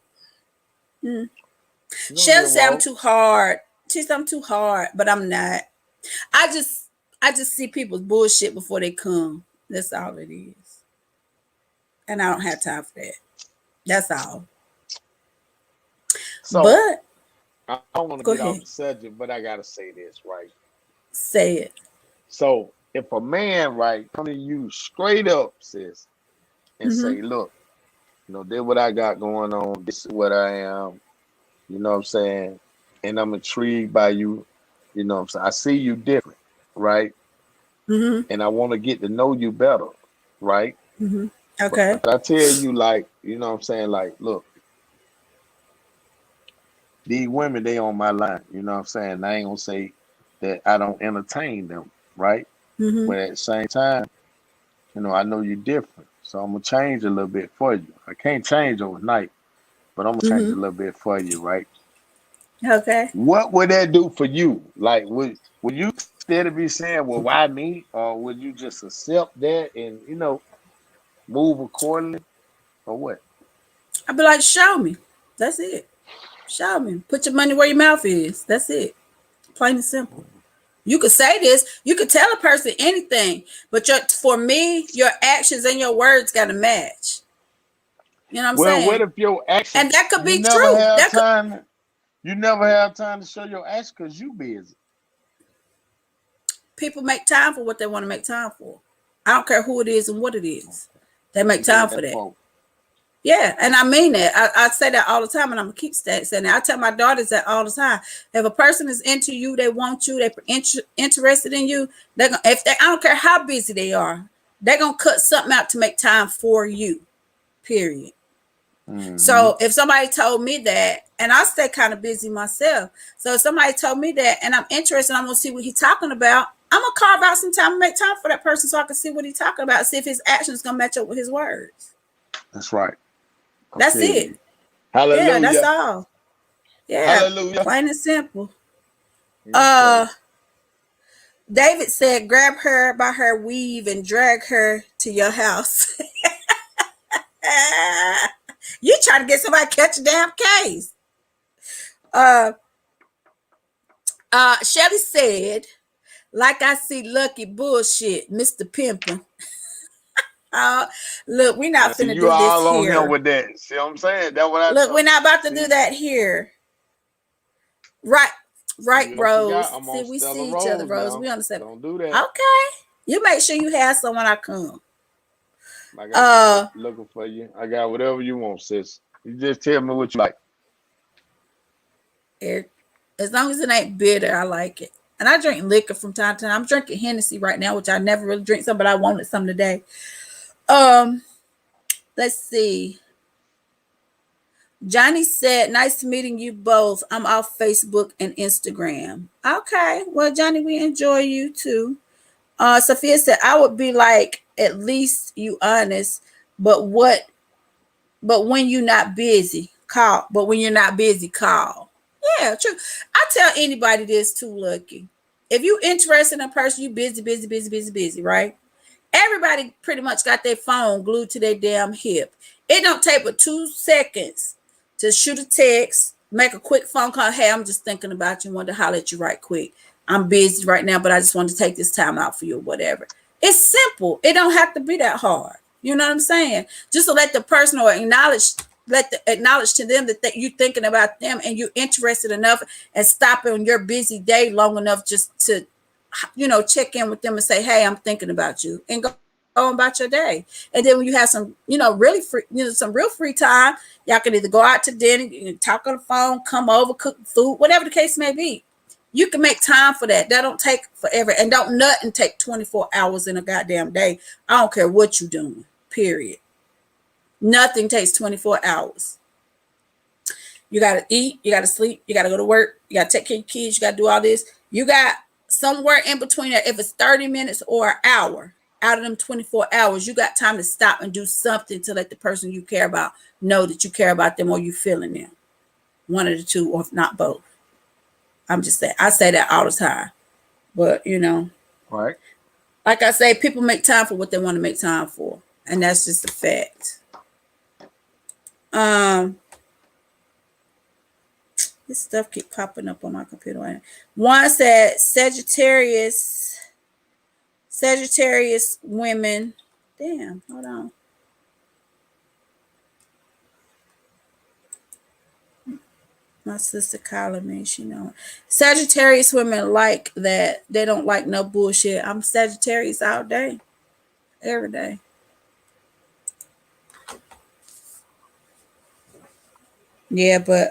She gonna She'll get say I'm woke. too hard. She said I'm too hard, but I'm not. I just see people's bullshit before they come. That's all it is. And I don't have time for that. That's all. So But I don't want to go get off ahead. the subject, but I gotta say this, right? Say it. So if a man, right, come to you straight up, sis, and Mm-hmm. say, look, this what I got going on, this is what I am, you know what I'm saying? And I'm intrigued by you, you know what I'm saying? I see you different, right? Mm-hmm. And I want to get to know you better, right? Mm-hmm. But Okay. I tell you, like, you know what I'm saying? Like, look, these women, they on my line, you know what I'm saying? I ain't gonna say that I don't entertain them, right? Mm-hmm. But at the same time, I know you're different. So I'm gonna change a little bit for you. I can't change overnight, but I'm gonna change a Mm-hmm. little bit for you, right? Okay. What would that do for you? Like, would you instead of be saying, well, why me? Or would you just accept that and, move accordingly? Or what? I'd be like, show me. That's it. Show me. Put your money where your mouth is. That's it. Plain and simple. You could say this. You could tell a person anything, but for me, your actions and your words got to match. You know what I'm Well, what saying? if your action And that could you be never true. have That could time you never have time to show your action because you busy. people make time for what they want to make time for. I don't care who it is and what it is. They make Yeah, time for that that. part. Yeah, and I mean that. I say that all the time, and I'm gonna keep saying that. I tell my daughters that all the time. If a person is into you, they want you, they're interested in you. They're gonna, I don't care how busy they are, they're gonna cut something out to make time for you. Period. Mm-hmm. So if somebody told me that, and I stay kind of busy myself, so if somebody told me that, and I'm interested, I'm gonna see what he's talking about. I'm gonna carve out some time and make time for that person so I can see what he's talking about, see if his actions gonna match up with his words. That's right. I That's feel it. you. Yeah, that's Hallelujah. all. Yeah, Hallelujah. plain and simple. Yes, sir. Uh, David said, grab her by her weave and drag her to your house. You trying to get somebody to catch a damn case. Uh, Shelly said, like I see Lucky bullshit, Mr. Pimpin'. Uh, look, we're Now not see finna you do this all on him here. with that. See what I'm saying? That's what I Look, told. we're not about to do See, that here. Right, right, you don't forget Rose. I'm See, on we Stella see each other, Rose Rose. We now. understand. Don't do that. Okay. You make sure you have some when I come. I got some Uh, looking for you. I got whatever you want, sis. You just tell me what you like. it, as long as it ain't bitter, I like it. And I drink liquor from time to time. I'm drinking Hennessy right now, which I never really drink some, but I wanted some today. Um, let's see. Johnny said, nice meeting you both. I'm off Facebook and Instagram. Okay. Well, Johnny, we enjoy you too. Sophia said, I would be like, at least you honest, but when you're not busy, call. But when you're not busy, call. Yeah, true. I tell anybody this too, Lucky. If you interested in a person, you busy, busy, busy, busy, busy, right? Everybody pretty much got their phone glued to their damn hip. It don't take but 2 seconds to shoot a text, make a quick phone call. Hey, I'm just thinking about you. Want to holler at you right quick. I'm busy right now, but I just want to take this time out for you or whatever. It's simple. It don't have to be that hard. You know what I'm saying? Just to let the person or acknowledge to them that you're thinking about them and you're interested enough and stop on your busy day long enough just to check in with them and say, hey, I'm thinking about you, and go about your day. And then when you have some, really free, some real free time, y'all can either go out to dinner, you can talk on the phone, come over, cook food, whatever the case may be. You can make time for that. That don't take forever. And don't nothing take 24 hours in a goddamn day. I don't care what you're doing, period. Nothing takes 24 hours. You got to eat, you got to sleep, you got to go to work, you got to take care of your kids, you got to do all this. You got somewhere in between there, if it's 30 minutes or an hour, out of them 24 hours, you got time to stop and do something to let the person you care about know that you care about them or you feeling them. one of the two, or if not both. I'm just saying, I say that all the time. But, you know, Right. like I say, people make time for what they want to make time for. And that's just a fact. This stuff keep popping up on my computer right now. One said Sagittarius women. Damn, hold on. My sister calling me, she know. Sagittarius women like that. They don't like no bullshit. I'm Sagittarius all day. Every day. Yeah, but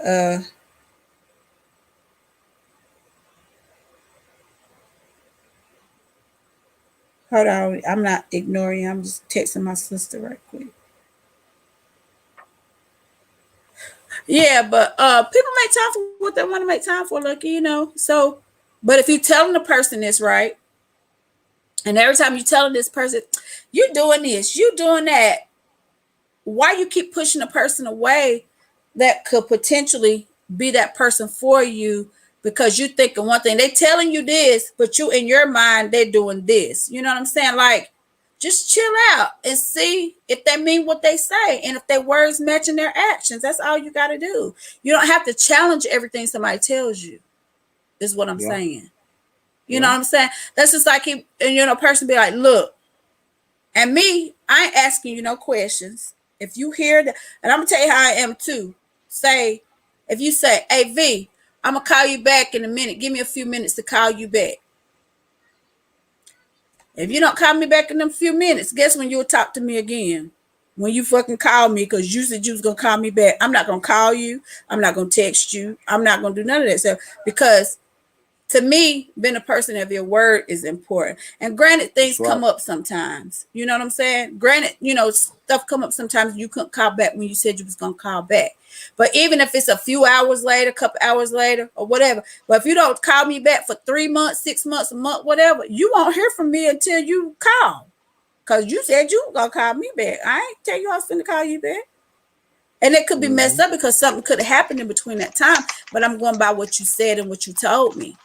hold on. I'm not ignoring you. I'm just texting my sister right quick. Yeah, but people make time for what they want to make time for, Lucky, you know. So, but if you're telling the person this, right, and every time you're telling this person, you're doing this, you're doing that, why you keep pushing a person away that could potentially be that person for you, because you thinking one thing, they telling you this, but you in your mind, they're doing this. You know what I'm saying? Like, just chill out and see if they mean what they say and if their words matching their actions. That's all you got to do. You don't have to challenge everything somebody tells you, is what I'm saying. You know what I'm saying? That's just like, and you know, a person be like, look, and me, I ain't asking you no questions. If you hear that, and I'm going to tell you how I am too. Say, if you say, hey, V, I'm going to call you back in a minute. Give me a few minutes to call you back. If you don't call me back in them few minutes, guess when you'll talk to me again? When you fucking call me, because you said you was going to call me back. I'm not going to call you. I'm not going to text you. I'm not going to do none of that stuff, because to me, being a person of your word is important. And granted, things come up sometimes. You know what I'm saying? Granted, you know, stuff come up sometimes. You couldn't call back when you said you was going to call back. But even if it's a few hours later, a couple hours later, or whatever, but if you don't call me back for 3 months, 6 months, a month, whatever, you won't hear from me until you call. Because you said you were going to call me back. I ain't tell you I was going to call you back. And it could be messed up because something could have happened in between that time. But I'm going by what you said and what you told me.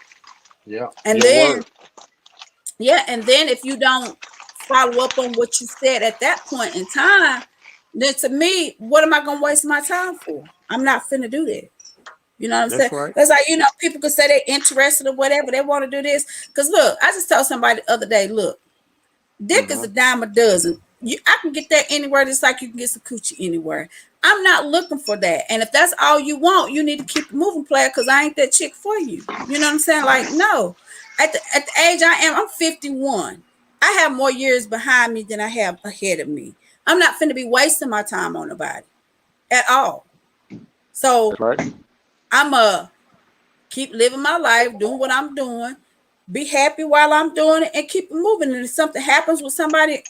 Yeah. And then, and then if you don't follow up on what you said at that point in time, then to me, what am I going to waste my time for? I'm not finna do that. You know what I'm saying? Right. That's like, you know, people could say they're interested or whatever. They want to do this. Because look, I just told somebody the other day, look, dick is a dime a dozen. I can get that anywhere, just like you can get some coochie anywhere. I'm not looking for that. And if that's all you want, you need to keep moving, player, because I ain't that chick for you. You know what I'm saying? Like, no. At the age I am, I'm 51. I have more years behind me than I have ahead of me. I'm not finna be wasting my time on nobody at all. So I'm keep living my life, doing what I'm doing, be happy while I'm doing it, and keep moving. And if something happens with somebody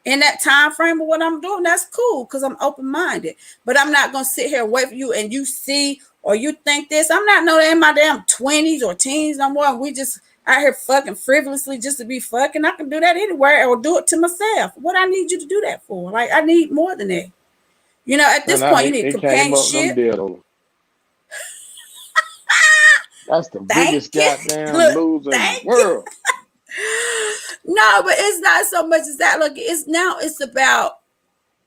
in that time frame of what I'm doing, that's cool, because I'm open-minded. But I'm not going to sit here and wait for you and you see or you think this. I'm not in my damn 20s or teens no more. We just out here fucking frivolously just to be fucking. I can do that anywhere or do it to myself. What I need you to do that for? Like, I need more than that. You know, at this point, you need companionship. That's the biggest goddamn loser in the world. No, but it's not so much as that. Look, it's about,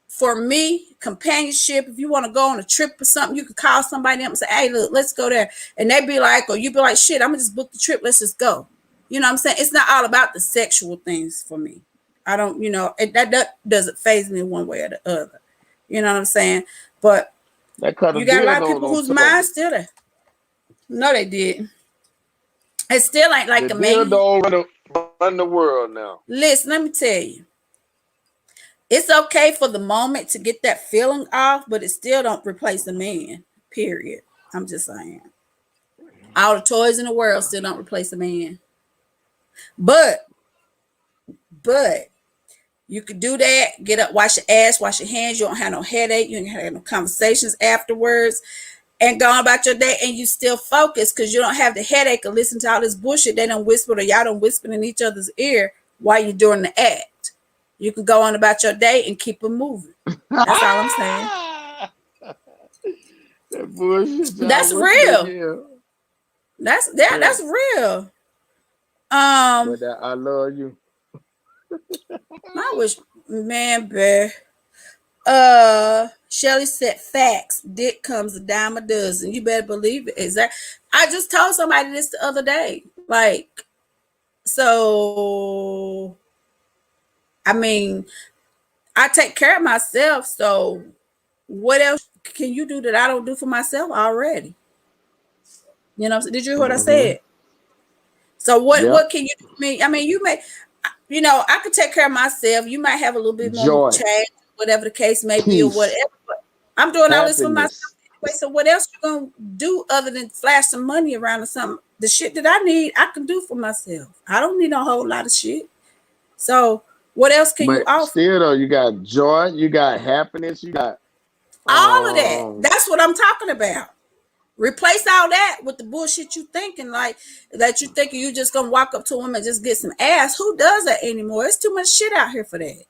for me, companionship. If you want to go on a trip or something, you could call somebody up and say, hey, look, let's go there. And they'd be like, or you'd be like, shit, I'm going to just book the trip. Let's just go. You know what I'm saying? It's not all about the sexual things for me. I don't, you know, that doesn't faze me one way or the other. You know what I'm saying? But you got a lot of people whose mind's still there. No, they didn't. It still ain't like a man. Run the world now. Listen, let me tell you. It's okay for the moment to get that feeling off, but it still don't replace a man. Period. I'm just saying. All the toys in the world still don't replace a man. But you could do that. Get up, wash your ass, wash your hands. You don't have no headache. You don't have no conversations afterwards. And go on about your day, and you still focus because you don't have the headache of listening to all this bullshit. They don't whisper, or y'all don't whisper in each other's ear while you're doing the act. You can go on about your day and keep it moving. That's all I'm saying. bullshit, y'all. That's What the real. hell? That's Yeah, real. but Um, I love you. I wish, man, bear. Shelly said facts. Dick comes a dime a dozen. You better believe it. Exactly. I just told somebody this the other day. Like, so I mean, I take care of myself. So what else can you do that I don't do for myself already? You know, did you hear what I Mm-hmm. said? So what Yep. what can you do for me? I mean, you may, you know, I could take care of myself. You might have a little bit more Joy, change, whatever the case may be, or peace, whatever. But I'm doing all this for myself happiness. anyway. So what else you gonna do other than flash some money around or something? The shit that I need, I can do for myself. I don't need a whole lot of shit. So what else can you But offer? still though, you got joy, you got happiness, you got All of that. um That's what I'm talking about. Replace all that with the bullshit you thinking like that you thinking you just gonna walk up to a woman and just get some ass. Who does that anymore? It's too much shit out here for that.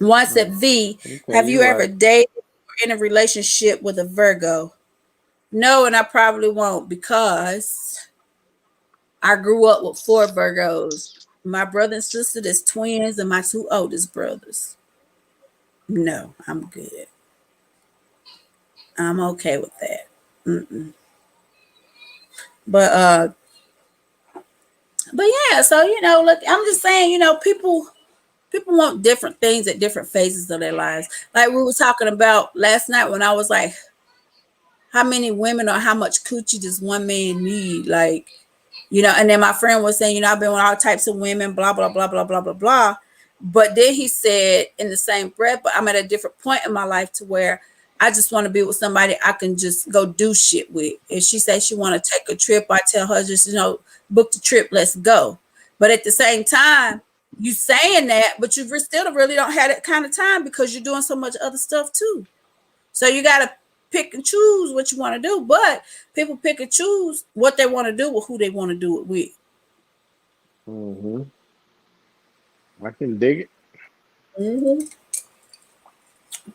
One said, V, okay, have you you're ever right. dated or in a relationship with a Virgo? No, and I probably won't because I grew up with 4 Virgos. My brother and sister that's twins and my 2 oldest brothers. No, I'm good. I'm okay with that. Mm-mm. But but yeah, so you know, look, I'm just saying, you know, people want different things at different phases of their lives. Like we were talking about last night when I was like, how many women or how much coochie does one man need? Like, you know, and then my friend was saying, you know, I've been with all types of women, blah, blah, blah, blah, blah, blah, blah. But then he said in the same breath, but I'm at a different point in my life to where I just want to be with somebody I can just go do shit with. If she says she want to take a trip, I tell her just, you know, book the trip, let's go. But at the same time, you saying that, but you still really don't have that kind of time because you're doing so much other stuff too. So you got to pick and choose what you want to do. But people pick and choose what they want to do with who they want to do it with. Mm-hmm. I can dig it. Mm-hmm.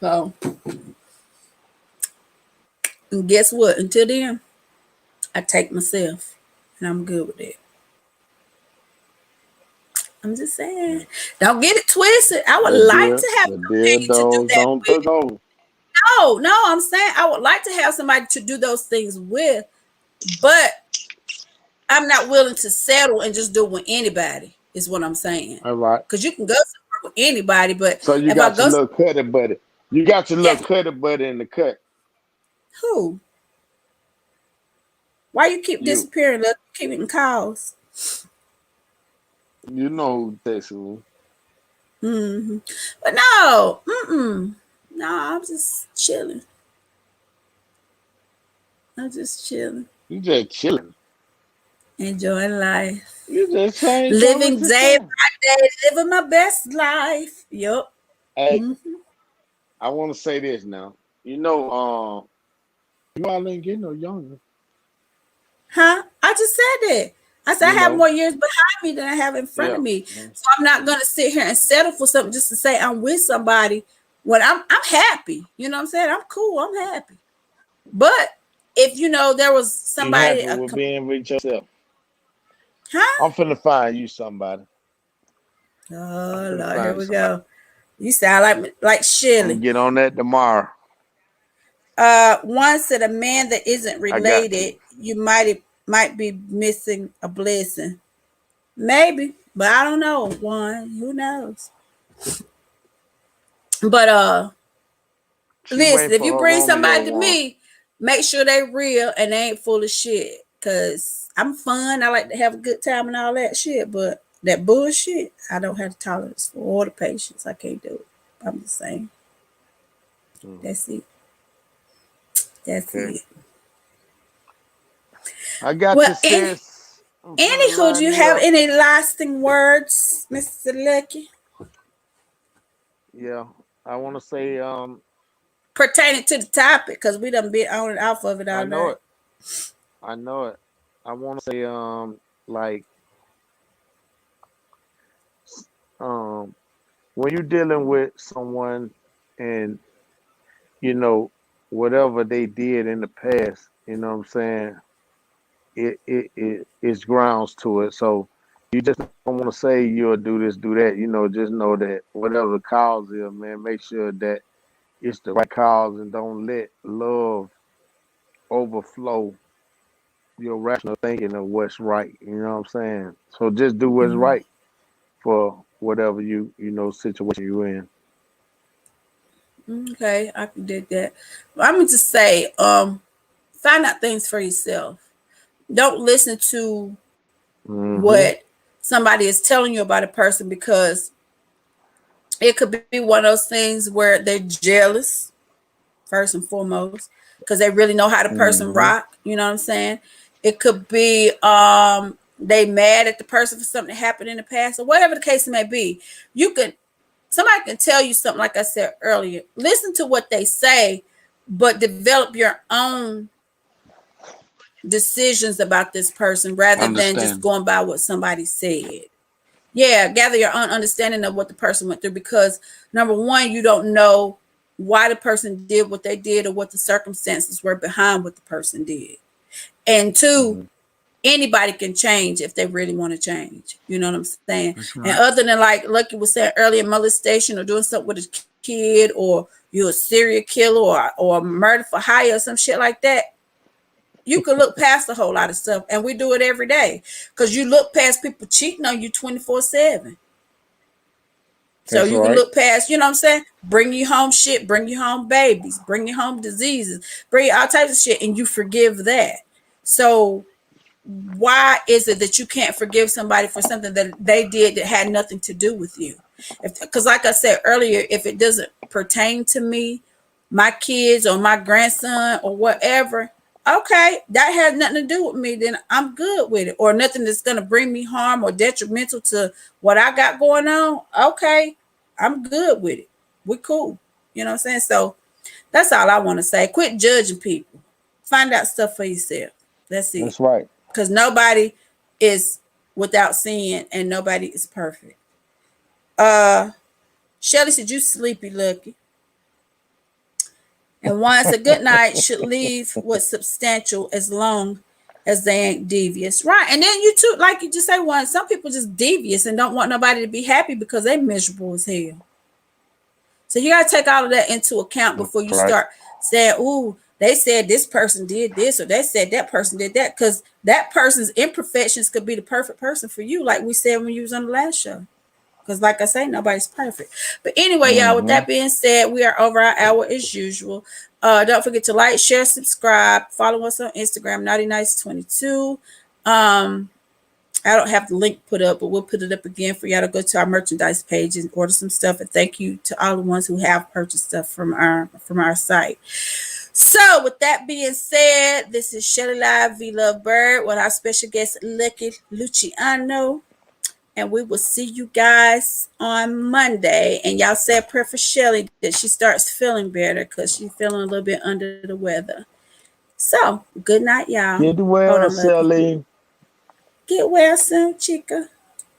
So, and guess what? Until then, I take myself, and I'm good with it. I'm just saying, don't get it twisted. I would like to have The a companion to do dildos that don't with. took over. No, no, I'm saying I would like to have somebody to do those things with, but I'm not willing to settle and just do it with anybody. Is what I'm saying. All right. Because you can go somewhere with anybody, but So you if I got your go, little cutter buddy. You got your yeah, little cutter buddy in the cut. who? Why you keep You disappearing? Look, keep getting calls. you know who texts who. Hmm. But no, no, I'm just chilling. I'm just chilling, You just chilling. enjoying life, You just ain't doing what living you day saying. by day, living my best life. Yup. Hey, Hmm. I want to say this now. You know I ain't getting no younger. Huh? I just said that. I said I You have know, more years behind me than I have in front yeah. of me. So I'm not gonna sit here and settle for something just to say I'm with somebody when I'm happy. You know what I'm saying? I'm cool. I'm happy. But if you know there was You somebody, happy with being with yourself. huh? I'm finna find you somebody. I'm Oh finna Lord, here find you we somebody. go. You sound like I'm gonna Shirley. get on that tomorrow. One said a man that isn't I got to. related, you might be missing a blessing. Maybe, but I don't know. One, who knows? But She listen, waiting if for you her bring Romeo somebody to one. me, make sure they real and they ain't full of shit. Cause I'm fun. I like to have a good time and all that shit. But that bullshit, I don't have the tolerance for or the patience. I can't do it. I'm just saying. Mm, That's it. That's okay. it. I got Well, you, sis. I'm finna anywho, do line you you have up. any lasting words, Mr. Lucky, Yeah. I wanna say, pertaining to the topic? Because we done been on and off of it I all know night. it. I know it. I wanna say, like, um, when you're dealing with someone and you know, whatever they did in the past, you know what I'm saying, it's grounds to it. So you just don't want to say you'll do this, do that. You know, just know that whatever the cause is, man, make sure that it's the right cause and don't let love overflow your rational thinking of what's right. You know what I'm saying? So just do what's Mhm. right for whatever you know situation you're in. Okay, I can dig that. But I'm gonna just say, find out things for yourself. Don't listen to Hmm. what somebody is telling you about a person, because it could be one of those things where they're jealous first and foremost, because they really know how the person Hmm. rock. You know what I'm saying? It could be they mad at the person for something that happened in the past, or whatever the case may be. You can Somebody can tell you something, like I said earlier. Listen to what they say, but develop your own decisions about this person rather than just Understand. going by what somebody said. Yeah, gather your own understanding of what the person went through, because number one, you don't know why the person did what they did or what the circumstances were behind what the person did. And two, Hmm. anybody can change if they really want to change. You know what I'm saying? That's And right. other than, like Lucky was saying earlier, molestation or doing something with a kid, or you're a serial killer, or murder for hire or some shit like that, you can look past a whole lot of stuff. And we do it every day, because you look past people cheating on you 24/7. So That's you can right. look past, you know what I'm saying? Bring you home shit, bring you home babies, bring you home diseases, bring you all types of shit, and you forgive that. So why is it that you can't forgive somebody for something that they did that had nothing to do with you? Because like I said earlier, if it doesn't pertain to me, my kids, or my grandson, or whatever, okay, that has nothing to do with me, then I'm good with it. Or nothing that's going to bring me harm or detrimental to what I got going on, okay, I'm good with it. We cool. You know what I'm saying? So that's all I want to say. Quit judging people. Find out stuff for yourself. That's it, That's right. because nobody is without sin and nobody is perfect. Uh Shelly said, you sleepy, Lucky. And once a good night should leave with substantial, as long as they ain't devious. Right. And then you too, like you just say, one, some people just devious and don't want nobody to be happy because they miserable as hell. So you gotta take all of that into account That's before you right. start saying, ooh, they said this person did this, or they said that person did that, because that person's imperfections could be the perfect person for you, like we said when you was on the last show. Because like I say, nobody's perfect. But anyway, y'all, with Hmm. that being said, we are over our hour as usual. Don't forget to like, share, subscribe, follow us on Instagram, Naughty Nights 22. I don't have the link put up, but we'll put it up again for y'all to go to our merchandise page and order some stuff. And thank you to all the ones who have purchased stuff from our site. So with that being said, this is Shelly Live V Love Bird with our special guest Lucky Luciano. And we will see you guys on Monday. And y'all say a prayer for Shelly that she starts feeling better, because she's feeling a little bit under the weather. So good night, y'all. Get Hold well, on, Lucky. Sally. Get well soon, chica.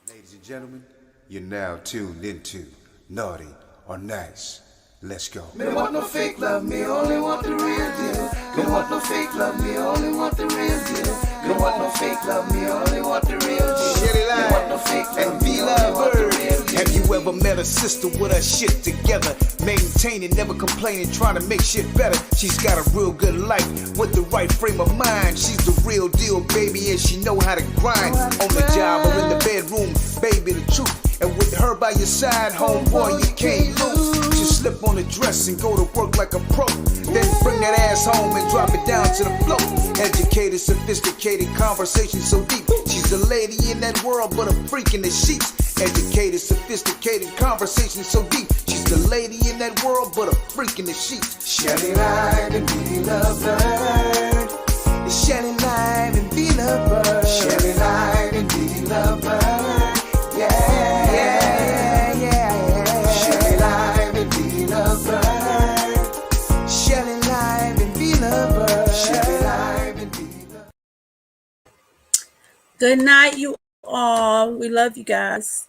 Ladies and gentlemen, you're now tuned into Naughty or Nice. Let's go. Me don't want no fake love, me only want the real deal. Me don't want no fake love, me only want the real deal. Me don't want no fake love, me only want the real deal. Shelly Me don't want no Live fake love, and me V only Love want the Bird. real deal. Have you ever met a sister with her shit together? Maintaining, never complaining, trying to make shit better. She's got a real good life with the right frame of mind. She's the real deal, baby, and she know how to grind. On the job or in the bedroom, baby, the truth. And with her by your side, homeboy, you can't lose. She slip on the dress and go to work like a pro. Then bring that ass home and drop it down to the floor. Educated, sophisticated, conversation so deep. She's a lady in that world, but a freak in the sheets. Educated, sophisticated, conversation so deep. She's the lady in that world, but a freak in the sheets. Shelly Live and V Love Bird. Shelly Live and V Love Bird. Shelly Live and V Love Bird. Yeah, yeah, yeah. Shelly Live and V Love Bird. Shelly Live and V Love Bird. Shelly Live and V Love. Good night, you all. We love you guys.